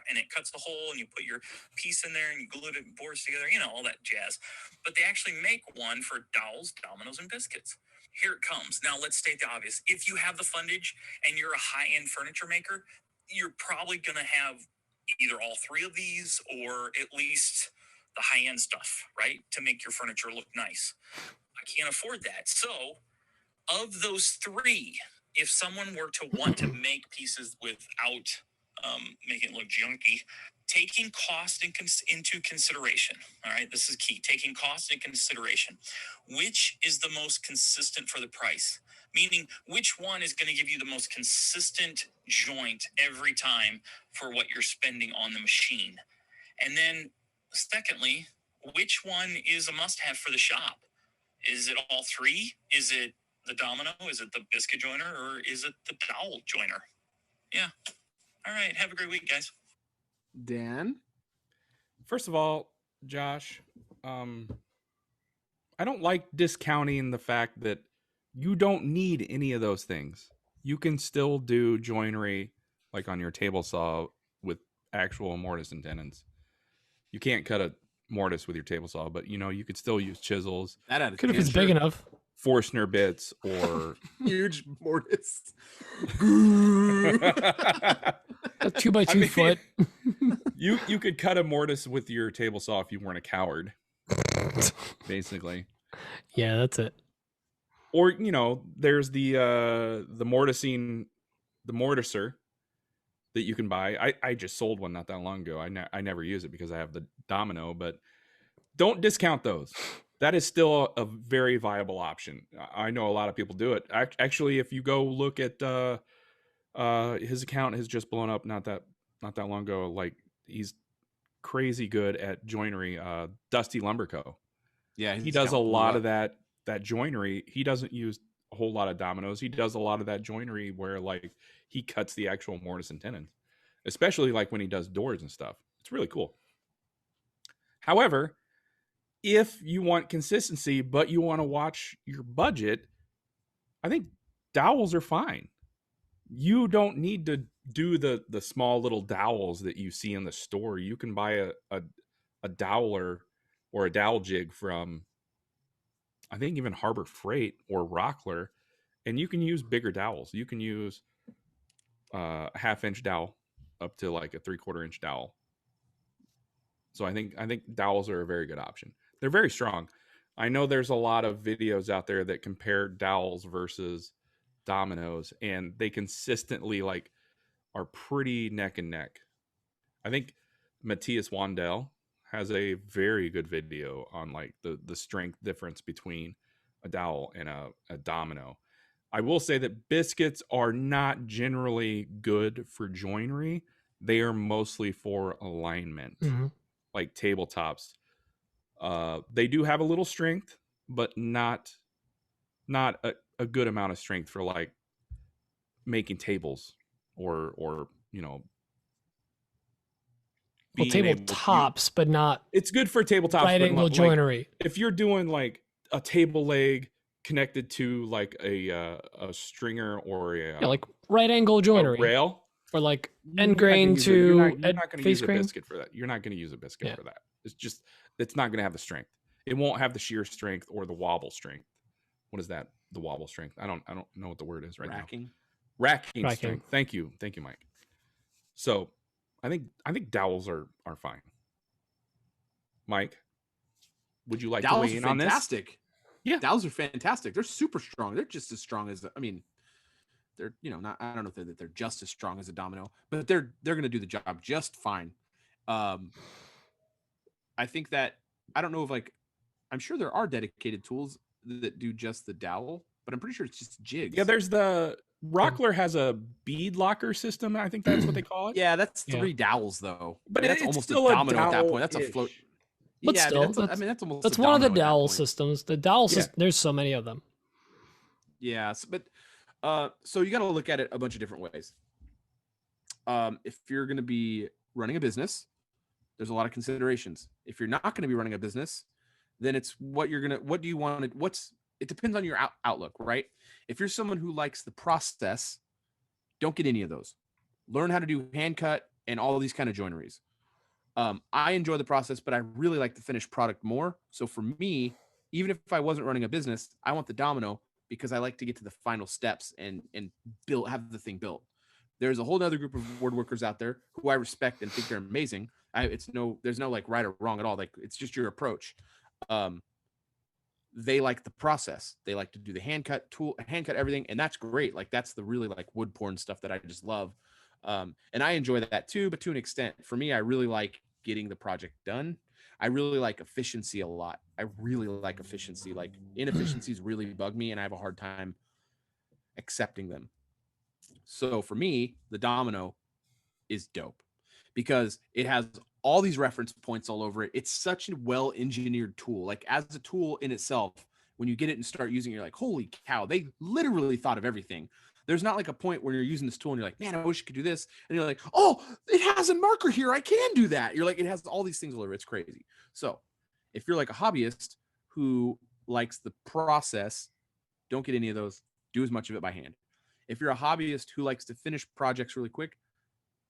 and it cuts the hole and you put your piece in there and you glue it and boards together, you know, all that jazz. But they actually make one for dowels, dominoes, and biscuits. Here it comes. Now let's state the obvious. If you have the fundage and you're a high-end furniture maker, you're probably going to have either all three of these or at least the high-end stuff, right? To make your furniture look nice. I can't afford that. So, of those three, if someone were to want to make pieces without making it look junky, taking cost into consideration, all right, this is key, taking cost into consideration, which is the most consistent for the price? Meaning, which one is going to give you the most consistent joint every time for what you're spending on the machine? And then, secondly, which one is a must-have for the shop? Is it all three? Is it the domino? Is it the biscuit joiner? Or is it the dowel joiner? Yeah. All right. Have a great week, guys. Dan. First of all, Josh, I don't like discounting the fact that you don't need any of those things. You can still do joinery like on your table saw with actual mortise and tenons. You can't cut a mortise with your table saw, but you know, you could still use chisels, That had a Could if it's big enough. Forstner bits, or huge mortise. A 2x2 mean, foot. you could cut a mortise with your table saw if you weren't a coward, basically. Yeah, that's it. Or, you know, there's the mortiser that you can buy. I just sold one not that long ago. I never use it because I have the domino, but don't discount those. that is still a very viable option. I know a lot of people do it. Actually, if you go look at his account has just blown up not that long ago. Like, he's crazy good at joinery. Dusty Lumber Co. Yeah, He his does a account blew lot up. of that joinery. He doesn't use a whole lot of dominoes. He does a lot of that joinery where like he cuts the actual mortise and tenon, especially like when he does doors and stuff. It's really cool. However, if you want consistency but you want to watch your budget, I think dowels are fine. You don't need to do the small little dowels that you see in the store. You can buy a doweler or a dowel jig from, I think, even Harbor Freight or Rockler, and you can use bigger dowels. You can use a 1/2 inch dowel up to like a 3/4 inch dowel. So I think dowels are a very good option. They're very strong. I know there's a lot of videos out there that compare dowels versus dominoes, and they consistently like are pretty neck and neck. I think Matthias Wandel has a very good video on like the strength difference between a dowel and a domino. I will say that biscuits are not generally good for joinery. They are mostly for alignment, like tabletops. They do have a little strength, but not a good amount of strength for like making tables or you know. Well, tabletops, but not. It's good for tabletops. Right angle like, joinery. If you're doing like a table leg connected to like a stringer or a like right angle joinery rail, or like end grain to you're not going to use grain. a biscuit for that. You're not going to use a biscuit for that. It's not going to have the strength. It won't have the shear strength or the wobble strength. What is that? The wobble strength? I don't know what the word is right now. Racking strength. Thank you, Mike. So I think dowels are fine. Mike, would you like to weigh in on this? Fantastic. Yeah, dowels are fantastic. They're super strong. They're just as strong as they're not. I don't know if they're just as strong as a domino, but they're going to do the job just fine. I think that I don't know if I'm sure there are dedicated tools that do just the dowel, but I'm pretty sure it's just jigs. Yeah, there's the Rockler has a bead locker system. I think that's what they call it. Yeah, that's 3 dowels though. But that's almost a domino at that point. That's a float. But yeah, still, that's almost. That's one of the dowel systems. The dowel system. There's so many of them. Yes, but so you got to look at it a bunch of different ways. If you're going to be running a business, there's a lot of considerations. If you're not going to be running a business, then it's what do you want to, it depends on your outlook, right? If you're someone who likes the process, don't get any of those. Learn how to do hand cut and all of these kind of joineries. I enjoy the process, but I really like the finished product more. So for me, even if I wasn't running a business, I want the domino because I like to get to the final steps and have the thing built. There's a whole other group of woodworkers out there who I respect and think they're amazing. There's no like right or wrong at all. Like, it's just your approach. They like the process. They like to do the hand cut everything. And that's great. Like, that's the really like wood porn stuff that I just love. And I enjoy that too, but to an extent. For me, I really like getting the project done. I really like efficiency a lot. I really like efficiency. Like, inefficiencies really bug me and I have a hard time accepting them. So for me, the domino is dope because it has all these reference points all over it. It's such a well-engineered tool. Like, as a tool in itself, when you get it and start using it, you're like, holy cow, they literally thought of everything. There's not like a point where you're using this tool and you're like, man, I wish you could do this. And you're like, oh, it has a marker here. I can do that. You're like, it has all these things all over. It's crazy. So if you're like a hobbyist who likes the process, don't get any of those. Do as much of it by hand. If you're a hobbyist who likes to finish projects really quick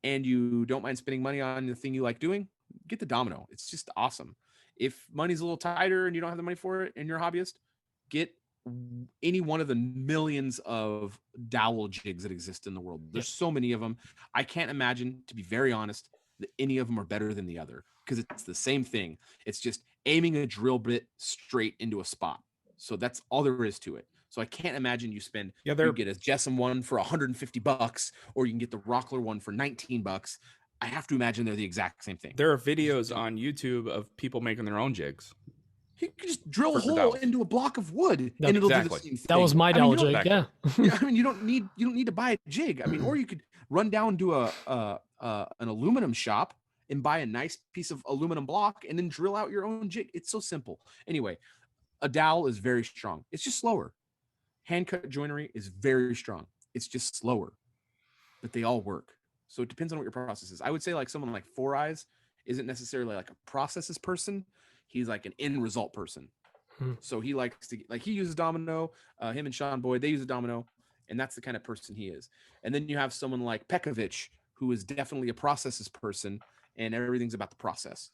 and you don't mind spending money on the thing you like doing, get the domino. It's just awesome. If money's a little tighter and you don't have the money for it and you're a hobbyist, get any one of the millions of dowel jigs that exist in the world. There's so many of them. I can't imagine, to be very honest, that any of them are better than the other because it's the same thing. It's just aiming a drill bit straight into a spot. So that's all there is to it. So I can't imagine you spend, you get a Jessam one for $150 or you can get the Rockler one for $19. I have to imagine they're the exact same thing. There are videos on YouTube of people making their own jigs. He could just drill a For hole dowels. into a block of wood, That- and it'll do Exactly. the same thing. That was my I mean, dowel you don't- jig. Yeah. Yeah, I mean, you don't need to buy a jig. I mean, or you could run down to an aluminum shop and buy a nice piece of aluminum block and then drill out your own jig. It's so simple. Anyway, a dowel is very strong. It's just slower. Hand cut joinery is very strong. It's just slower, but they all work. So it depends on what your process is. I would say like someone like Four Eyes isn't necessarily like a processes person. He's like an end result person. So he likes to he uses domino. Him and Sean Boyd, they use a domino, and that's the kind of person he is. And then you have someone like Pekovic, who is definitely a processes person, and everything's about the process.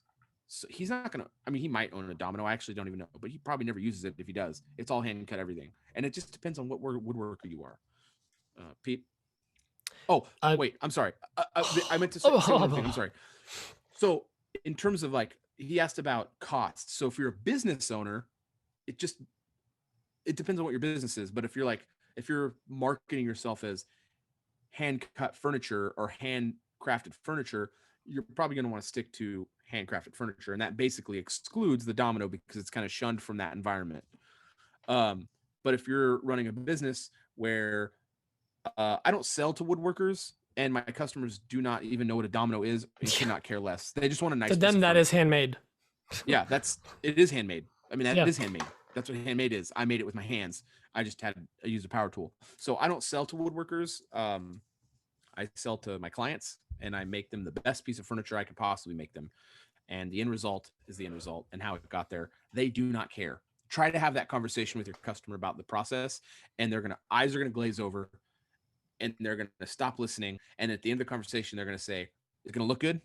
So he's not gonna. I mean, he might own a domino. I actually don't even know, but he probably never uses it. If he does, it's all hand cut everything, and it just depends on what woodworker you are. Pete. Oh, wait. I'm sorry. I meant to say one thing. I'm sorry. So in terms of like, he asked about costs. So if you're a business owner, it depends on what your business is. But if you're marketing yourself as hand cut furniture or handcrafted furniture, you're probably going to want to stick to handcrafted furniture. And that basically excludes the domino because it's kind of shunned from that environment. But if you're running a business where I don't sell to woodworkers and my customers do not even know what a domino is, and cannot care less. They just want a nice To piece them, of that is furniture. handmade. Yeah, it is handmade. I mean, that is Yeah. handmade. That's what handmade is. I made it with my hands. I used a power tool. So I don't sell to woodworkers. I sell to my clients and I make them the best piece of furniture I could possibly make them. And the end result is the end result, and how it got there. They do not care. Try to have that conversation with your customer about the process, and eyes are gonna glaze over, and they're gonna stop listening. And at the end of the conversation, they're gonna say, "It's gonna look good."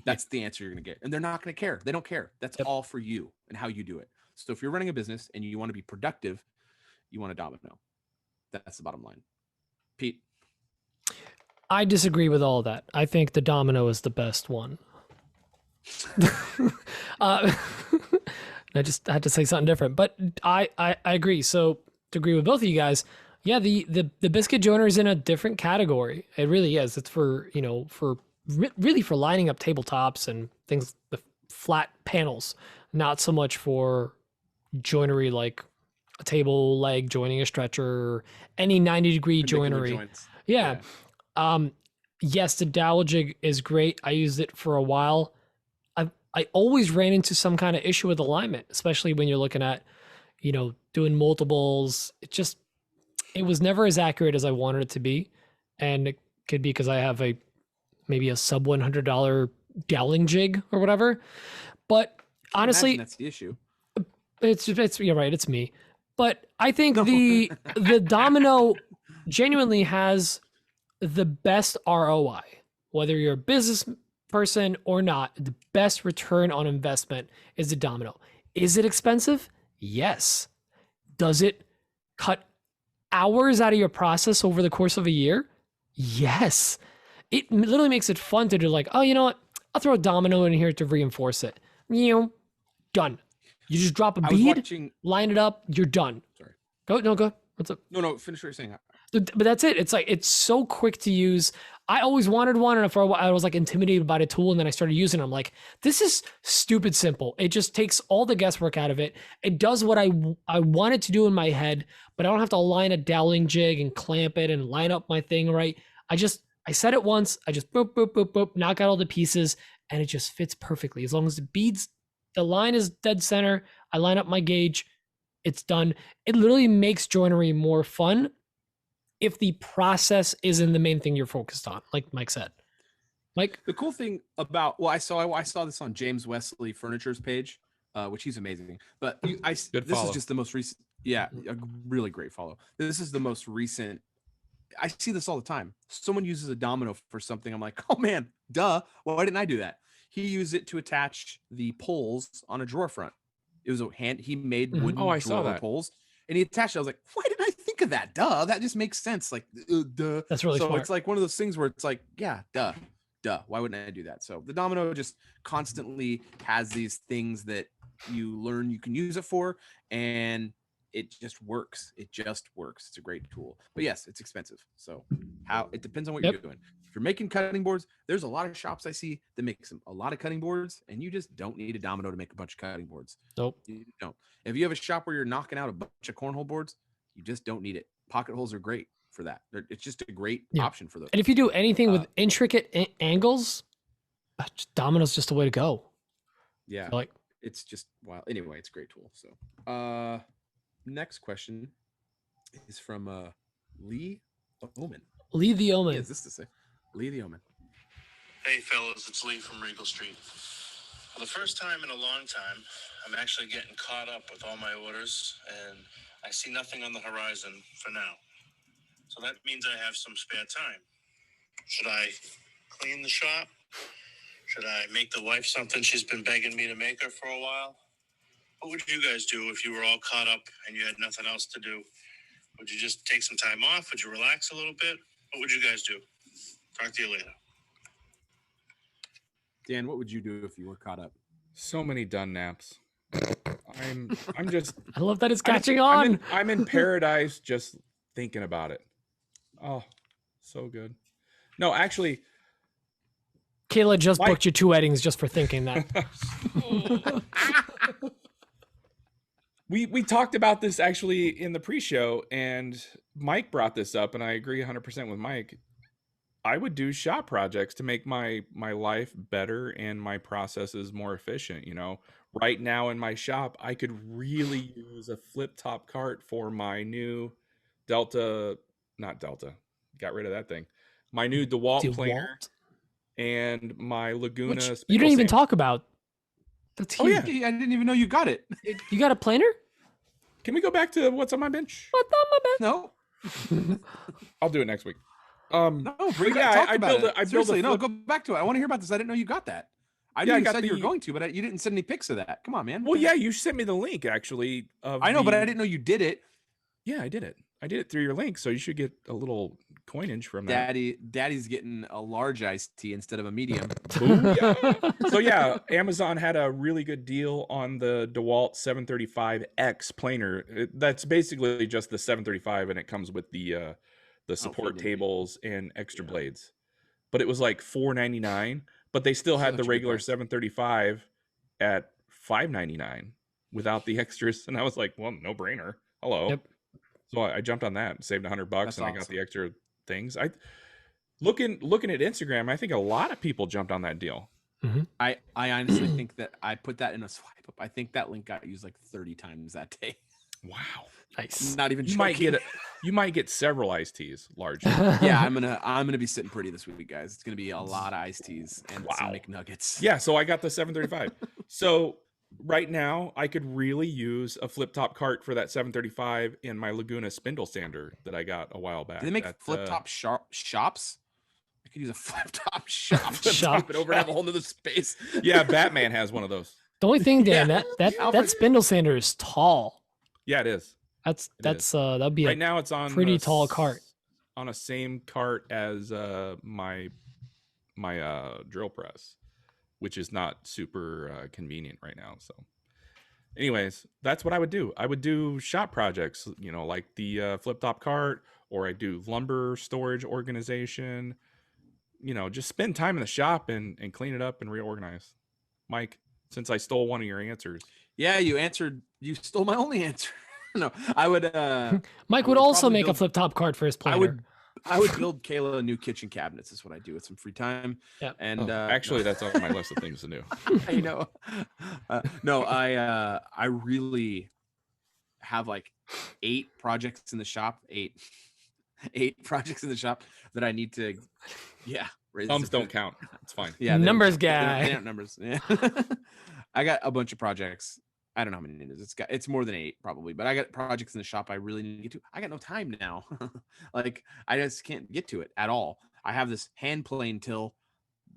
That's the answer you're gonna get, and they're not gonna care. They don't care. That's all for you and how you do it. So if you're running a business and you want to be productive, you want a domino. That's the bottom line. Pete. I disagree with all of that. I think the domino is the best one. I had to say something different, but I agree. So to agree with both of you guys, yeah, the biscuit joiner is in a different category. It really is. It's for really for lining up tabletops and things with flat panels, not so much for joinery like a table leg joining a stretcher, or any 90-degree joinery. Joints. Yeah. Yes, the dowel jig is great. I used it for a while. I always ran into some kind of issue with alignment, especially when you're looking at, doing multiples. It was never as accurate as I wanted it to be. And it could be because I have maybe a sub $100 doweling jig or whatever. But honestly, that's the issue. You're right. It's me. But I think the domino genuinely has the best ROI, whether you're a business person or not. The best return on investment is the domino. Is it expensive? Yes. Does it cut hours out of your process over the course of a year? Yes. It literally makes it fun to do, like, oh, you know what? I'll throw a domino in here to reinforce it. Done. You just drop a bead, line it up, you're done. Sorry. Go. What's up? No, finish what you're saying. But that's it. It's so quick to use. I always wanted one, and for a while I was like intimidated by the tool, and then I started using it. I'm like, this is stupid simple. It just takes all the guesswork out of it. It does what I wanted to do in my head, but I don't have to align a doweling jig and clamp it and line up my thing right. I set it once. I just boop, boop, boop, boop, knock out all the pieces, and it just fits perfectly. As long as the line is dead center, I line up my gauge, it's done. It literally makes joinery more fun if the process isn't the main thing you're focused on, like Mike said. Mike? The cool thing about, I saw this on James Wesley Furniture's page, which he's amazing. But this is just the most recent. Yeah, a really great follow. This is the most recent. I see this all the time. Someone uses a domino for something. I'm like, oh man, duh. Why didn't I do that? He used it to attach the poles on a drawer front. It was he made wooden drawer poles, and he attached it. I was like, why didn't I think of that? Duh, that just makes sense. Like, duh. That's really smart. It's like one of those things where it's like, yeah, duh. Why wouldn't I do that? So the domino just constantly has these things that you learn you can use it for, and it just works. It just works. It's a great tool. But yes, it's expensive. So how it depends on what Yep. you're doing. If you're making cutting boards, there's a lot of shops I see that make a lot of cutting boards, and you just don't need a domino to make a bunch of cutting boards. Nope. You don't. If you have a shop where you're knocking out a bunch of cornhole boards, you just don't need it. Pocket holes are great for that. It's just a great Yeah. option for those. And if you do anything with intricate angles, domino's just the way to go. Yeah. Like, It's just wild. Anyway, it's a great tool. So next question is from Lee Ohman. Lee the He Omen. has this to say. Lee the Omen. Hey fellas, it's Lee from Regal Street. For the first time in a long time, I'm actually getting caught up with all my orders, and I see nothing on the horizon for now. So that means I have some spare time. Should I clean the shop? Should I make the wife something she's been begging me to make her for a while? What would you guys do if you were all caught up and you had nothing else to do? Would you just take some time off? Would you relax a little bit? What would you guys do? Talk to you later. Dan, what would you do if you were caught up? So many done naps. I'm just I love that it's I'm- catching I'm on. I'm in paradise just thinking about it. Oh, so good. No, actually, Kayla just Mike- booked you 2 weddings just for thinking that. we talked about this actually in the pre-show, and Mike brought this up, and I agree 100% with Mike. I would do shop projects to make my life better and my processes more efficient. You know, right now in my shop, I could really use a flip top cart for my new not Delta, got rid of that thing. My new DeWalt planer DeWalt? and my Laguna. Which you spindle didn't even sander. talk about. That's Oh, huge. yeah. I didn't even know you got it. You got a planer? Can we go back to what's on my bench? What the No, I'll do it next week. no, bring yeah, it. Talk I about build it. a- I build a Seriously, no, flip- go back to it. I want to hear about this. I didn't know you got that. I Yeah, knew I you got said you were the- going to, but you didn't send any pics of that. Come on, man. What Well, the yeah, heck? you sent me the link actually. Of I know, but the- I didn't know you did it. Yeah, I did it. I did it through your link, so you should get a little coinage from that. Daddy's getting a large iced tea instead of a medium. Booyah. So yeah, Amazon had a really good deal on the DeWalt 735X planer. That's basically just the 735, and it comes with the support feed-in. tables and extra Yeah. blades. But it was like $4.99. But they still had Such the a good regular price. 735 at $5.99 without the extras, and I was like, well, no brainer. Hello. Yep. So I jumped on that, saved $100, That's and I got awesome. the extra things. I looking at Instagram, I think a lot of people jumped on that deal. I honestly think that I put that in a swipe up. I think that link got used like 30 times that day. Wow. Nice. Not even You joking. might get several iced teas, large. Yeah, I'm gonna be sitting pretty this week, guys. It's gonna be a lot of iced teas and some Wow. McNuggets. Yeah, so I got the 735. So right now I could really use a flip top cart for that 735 in my Laguna spindle sander that I got a while back. Do they make at, flip top shops? I could use a flip top shop. Flip Shop top it over and have a whole nother space. Yeah, Batman has one of those. The only thing, Dan, Yeah. that Alfred- spindle sander is tall. Yeah, it is. That'd be Right a now it's on pretty the tall s- cart. on a same cart as my drill press, which is not super convenient right now. So anyways, that's what I would do. I would do shop projects, you know, like the flip top cart, or I do lumber storage organization, you know, just spend time in the shop and clean it up and reorganize. Mike, since I stole one of your answers. Yeah, you stole my only answer. No, I would Mike I would would also probably make a build- flip top cart for his planer. I would build Kayla new kitchen cabinets. Is what I do with some free time. Yep. And Actually, no. that's on my list of things to do. I know. No, I really have like 8 projects in the shop. 8 projects in the shop that I need to. Yeah, raise Thumbs the- don't count. It's fine. Yeah, they don't Numbers count. They don't- guy. They aren't numbers. Yeah. I got a bunch of projects. I don't know how many it is. It's more than 8 probably, but I got projects in the shop I really need to get to. I got no time now. Like I just can't get to it at all. I have this hand plane till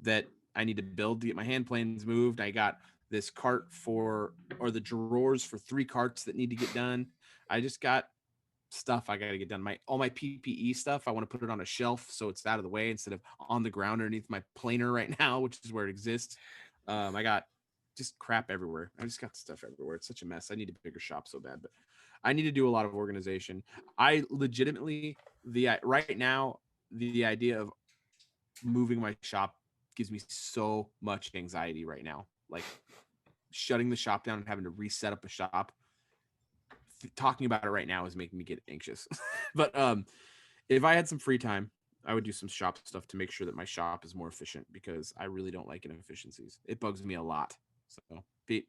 that I need to build to get my hand planes moved. I got this cart or the drawers for 3 carts that need to get done. I just got stuff I got to get done. All my PPE stuff, I want to put it on a shelf so it's out of the way instead of on the ground underneath my planer right now, which is where it exists. I got just crap everywhere. I just got stuff everywhere. It's such a mess. I need a bigger shop so bad, but I need to do a lot of organization. I legitimately right now the idea of moving my shop gives me so much anxiety right now. Like shutting the shop down and having to reset up a shop. Talking about it right now is making me get anxious. But if I had some free time, I would do some shop stuff to make sure that my shop is more efficient because I really don't like inefficiencies. It bugs me a lot. So, Pete.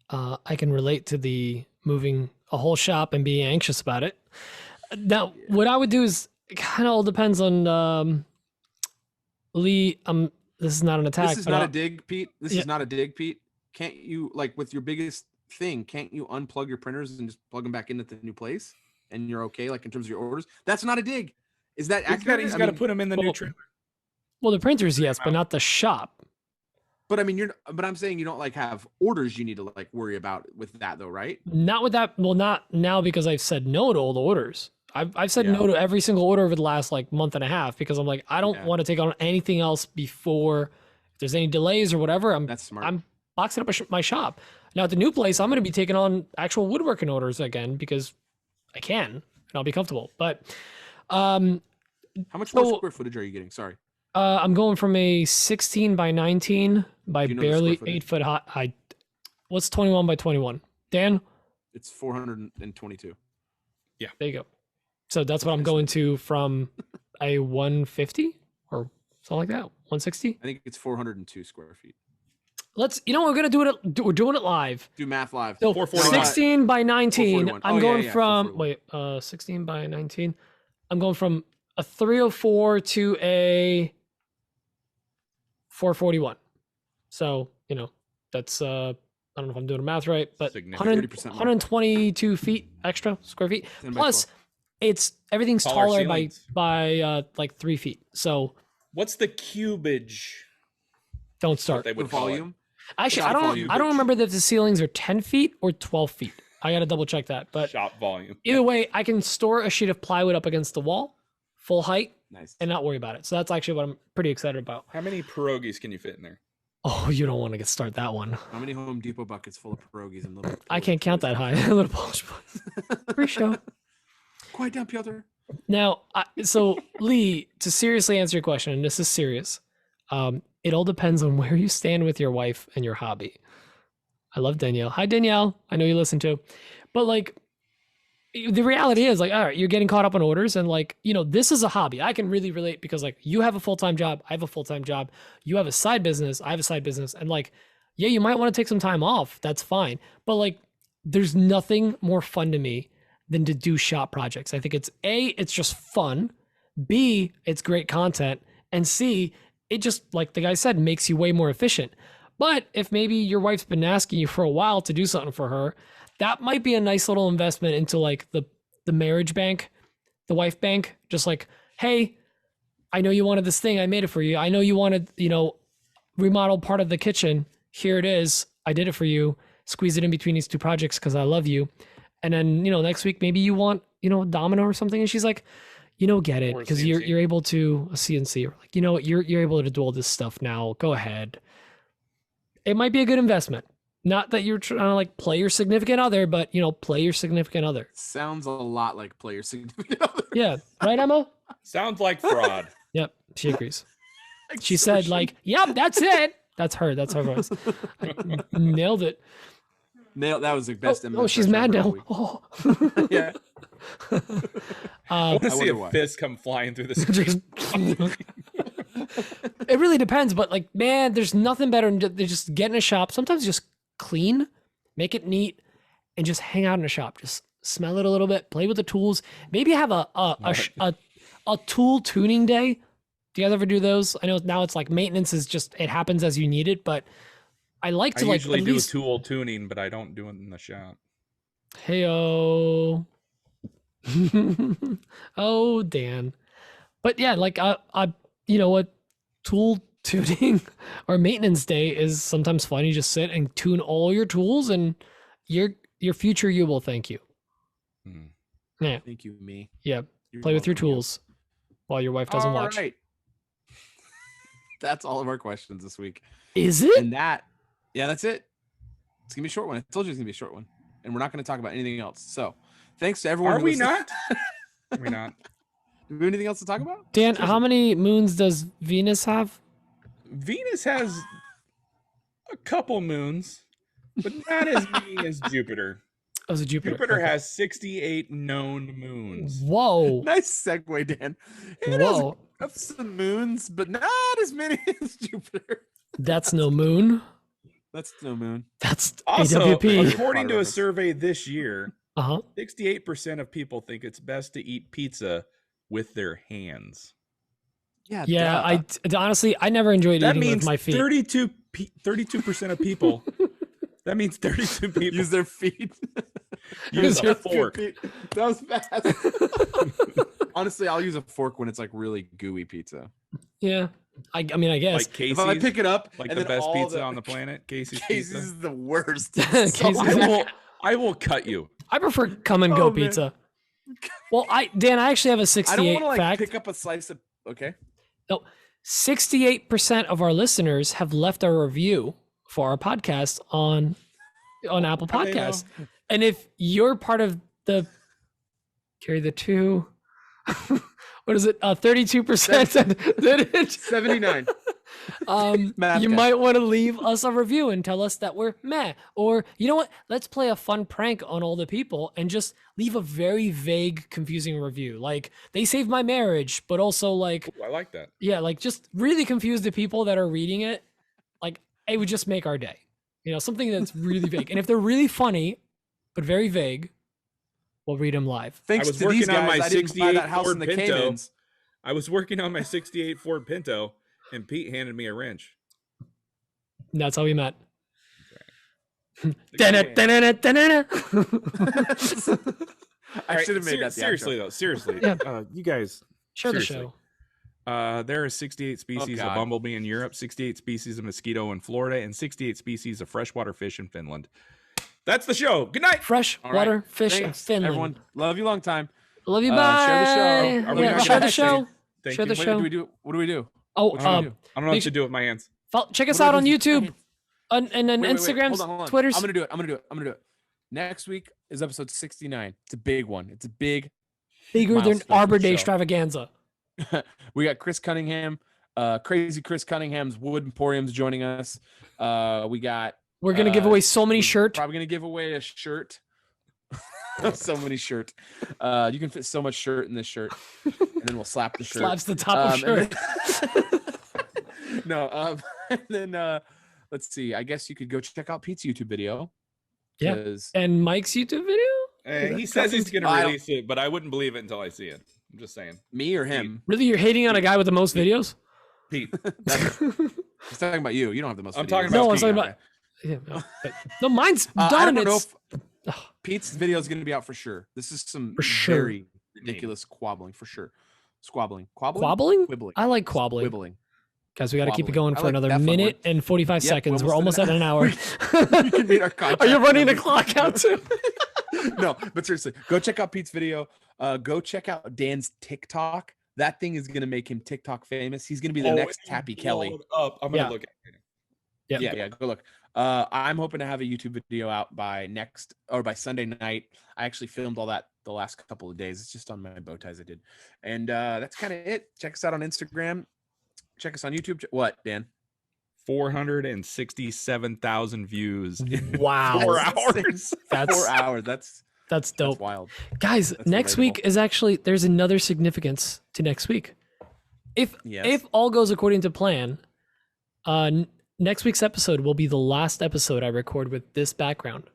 I can relate to the moving a whole shop and being anxious about it. Now, what I would do is it kind of all depends on Lee. This is not an attack. This is not a dig, Pete. This is not a dig, Pete. Can't you, like, with your biggest thing, can't you unplug your printers and just plug them back into the new place and you're okay, like in terms of your orders? That's not a dig. Is that accurate? He's got to put them in the new trailer. Well, the printers, yes, but not the shop. But I mean, but I'm saying you don't like have orders you need to like worry about with that though, right? Not with that. Well, not now because I've said no to all the orders. I've said no to every single order over the last like month and a half because I'm like, I don't want to take on anything else before if there's any delays or whatever. That's smart. I'm boxing up my shop. Now at the new place, I'm going to be taking on actual woodworking orders again because I can and I'll be comfortable. But how much more square footage are you getting? Sorry. I'm going from a 16 by 19 by barely 8 foot high. What's 21 by 21? Dan? It's 422. Yeah. There you go. So that's what I'm going to from a 150 or something like that. 160? I think it's 402 square feet. You know, we're going to do it. We're doing it live. Do math live. So 16 by 19. I'm going from, 16 by 19. I'm going from a 304 to a 441. So, you know, that's, I don't know if I'm doing the math right, but 122 feet extra square feet. Plus, everything's taller by like 3 feet. So, what's the cubage? Don't start. They would volume. Actually, I don't remember if the ceilings are 10 feet or 12 feet. I got to double check that. But shop volume. Either way, I can store a sheet of plywood up against the wall, full height, nice, and not worry about it. So that's actually what I'm pretty excited about. How many pierogies can you fit in there? Oh, you don't want to start that one. How many Home Depot buckets full of pierogies and little? I can't count that high. Little Polish boys. Free show. Quiet down, Piotr. Now, so Lee, to seriously answer your question, and this is serious, it all depends on where you stand with your wife and your hobby. I love Danielle. Hi, Danielle. I know you listen too. But like, the reality is like, all right, you're getting caught up on orders and like, you know, this is a hobby. I can really relate because like you have a full-time job. I have a full-time job. You have a side business. I have a side business. And like, yeah, you might want to take some time off. That's fine. But like, there's nothing more fun to me than to do shop projects. I think it's A, it's just fun. B, it's great content. And C, it just, like the guy said, makes you way more efficient. But if maybe your wife's been asking you for a while to do something for her, that might be a nice little investment into like the marriage bank, the wife bank. Just like, hey, I know you wanted this thing. I made it for you. I know you wanted, you know, remodel part of the kitchen. Here it is. I did it for you. Squeeze it in between these two projects because I love you. And then, you know, next week, maybe you want, you know, a domino or something. And she's like, you know, get it. Because you're able to, a CNC, or like, you know, you're able to do all this stuff now. Go ahead. It might be a good investment. Not that you're trying to like play your significant other, but, you know, play your significant other. Sounds a lot like play your significant other. Yeah. Right, Emma? Sounds like fraud. Yep. She agrees. She said like, yep, that's it. That's her. That's her voice. I nailed it. That was the best. Oh, she's mad now. Oh. Yeah. I want to see a fist come flying through this. It really depends, but like, man, there's nothing better than just get in a shop. Sometimes just clean, make it neat, and just hang out in a shop. Just smell it a little bit, play with the tools. Maybe have a tool tuning day. Do you guys ever do those? I know now it's like maintenance is just, it happens as you need it, but I like to like usually do tool tuning, but I don't do it in the shop. Hey-o. Oh, Dan. But yeah, like you know what, tool tuning or maintenance day is sometimes fun. You just sit and tune all your tools, and your future you will thank you. Yeah. Thank you, me. Yeah. Play with your tools while your wife doesn't watch. Right. That's all of our questions this week. Is it? And yeah, that's it. It's gonna be a short one. I told you it's gonna be a short one. and we're not going to talk about anything else. So, thanks to everyone. Are who we listened. not? Are we not? Do we have anything else to talk about? Dan, how many moons does Venus have? Venus has a couple moons, but not as many as Jupiter. Oh, it's a Jupiter. Jupiter Okay. has 68 known moons. Whoa. Nice segue, Dan. It Whoa. has some moons, but not as many as Jupiter. That's no moon. That's no moon. That's Also, AWP. according to a Reference. survey this year, Uh-huh. 68% of people think it's best to eat pizza with their hands. Yeah. Yeah, duh. honestly, I never enjoyed That eating means with my feet. 32% of people. That means 32 people use their feet. use a That's good, fork. Pete. That was fast. Honestly, I'll use a fork when it's like really gooey pizza. Yeah. I mean, I guess. Like Casey's, If I pick it up, like and the then best all pizza on the planet. Casey's Casey's pizza. is the worst. Casey's So is- bad. I will cut you. I prefer come and go Oh, man. pizza. Well, Dan, I actually have a I 68 don't want to like fact. pick up a slice of. Okay. No, 68% of our listeners have left a review for our podcast on Apple How do they Podcasts. And if you're part of the carry the two, what is it? 32%. 79. Math You guy. might want to leave us a review and tell us that we're meh. Or you know what? Let's play a fun prank on all the people and just leave a very vague, confusing review. Like they saved my marriage, but also like, Ooh, I like that. yeah, like just really confuse the people that are reading it. Like it would just make our day. You know, something that's really vague. And if they're really funny, but very vague, we'll read them live. Thanks was to these working on guys, my I didn't buy 68 that house Ford in the Pinto. Caymans. I was working on my 68 Ford Pinto, and Pete handed me a wrench. And that's how we met. I All right, should have made that. the seriously outro. though. Seriously, Yeah. you guys. Share the Seriously. show. There are 68 species of God. bumblebee in Europe, 68 species of mosquito in Florida, and 68 species of freshwater fish in Finland. That's the show. Good night. Fresh All right. water fish in Thanks, Finland. everyone. Love you long time. Love you. Share Bye. the show. Are we Yeah, not share gonna the say show. Thank Share you. the What show. do we do? What do we do? Oh, What do we do? I don't know what Make to do with my hands. check us What do out I on do? YouTube, and then Wait, Instagrams, hold on. Twitters. I'm gonna do it. Next week is episode 69. It's a big one. It's a big. Bigger than milestone for Arbor the Day show. extravaganza. We got Chris Cunningham, crazy Chris Cunningham's Wood Emporium's joining us. We got. We're gonna give away so many we're shirts. Probably gonna give away a shirt. So many shirt. You can fit so much shirt in this shirt, and then we'll slap the shirt. Slaps the top of shirt. And then let's see. I guess you could go check out Pete's YouTube video. Yeah. 'cause- And Mike's YouTube video. He says he's going to I don't- release it, but I wouldn't believe it until I see it. I'm just saying. Me or him? Really, you're hating on a guy with the most videos? Pete, He's talking about you. You don't have the most. I'm videos. talking No, about I'm talking Pete. about. Yeah, no, no, mine's I done. don't know It's if Pete's video is going to be out for sure. This is some For sure. very ridiculous squabbling for sure. Squabbling. quabbling. Quibbling. I like quabbling. Quibbling. Guys, we got to keep it Quabbling. going I for like another that fun minute word. and 45 Yep, seconds. We're almost at at an hour. We can meet our contract. Are you running the numbers. clock out too? No, but seriously, go check out Pete's video. Go check out Dan's TikTok. That thing is going to make him TikTok famous. He's going to be the Oh, next if you Tappy blow Kelly. it Up, I'm going to Yeah. look at it. Yeah. Yeah, go look. I'm hoping to have a YouTube video out by by Sunday night. I actually filmed all that the last couple of days. It's just on my bow ties I did. And that's kind of it. Check us out on Instagram. Check us on YouTube. What, Dan? 467,000 views in Wow. 4 That's hours. insane. That's 4 hours. That's dope. wild. Guys, That's next week relatable. is actually there's another significance to next week. If Yes. all goes according to plan, next week's episode will be the last episode I record with this background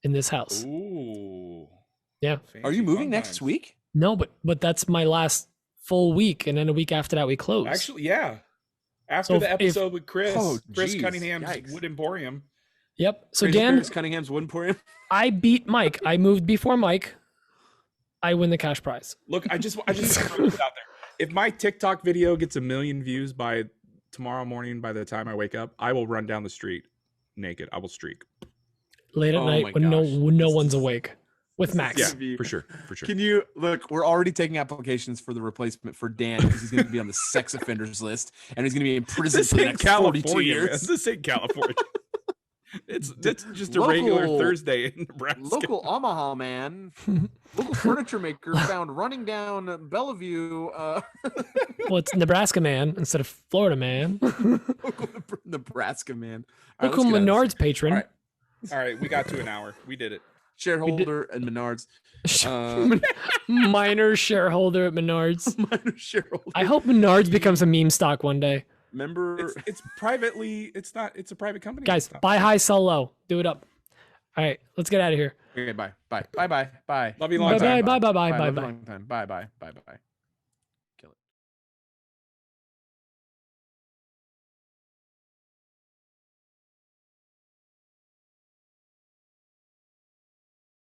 in this house. Ooh. Yeah. Are you Fancy moving fun next times. week? No, but that's my last full week, and then a week after that we close. Actually, yeah. After So the if- episode with Chris, Oh, Chris geez. Cunningham's Yikes. Wood Emporium. Yep. So Crazy Dan, Chris Cunningham's Wood Emporium. I beat Mike. I moved before Mike. I win the cash prize. Look, I just want to throw this out there. If my TikTok video gets 1 million views by tomorrow morning, by the time I wake up, I will run down the street naked. I will streak. Late at Oh my night when gosh. no one's awake with Max. Yeah, gonna be- for sure. For sure. Can you look? We're already taking applications for the replacement for Dan because he's going to be on the sex offenders list and he's going to be in prison This for the ain't next 42 California, man. years. This ain't California. It's just a regular Local- Thursday in Nebraska. Local Omaha man, local furniture maker found running down Bellevue. Well, it's Nebraska man instead of Florida man. Local Nebraska man. All right, Local let's get out of this Menards patron. All right. All right, we got to an hour. We did it. Shareholder and Menards. Minor shareholder at Menards. Minor shareholder. I hope Menards becomes a meme stock one day. Remember, It's privately. It's not. It's a private company. Guys, It's not- buy high, sell low. Do it up. All right, let's get out of here. okay, bye. Bye. Bye. Bye. Bye. Love you long Bye time. bye bye bye bye Bye. bye Live a bye. long time. Bye. Bye. Bye. Bye.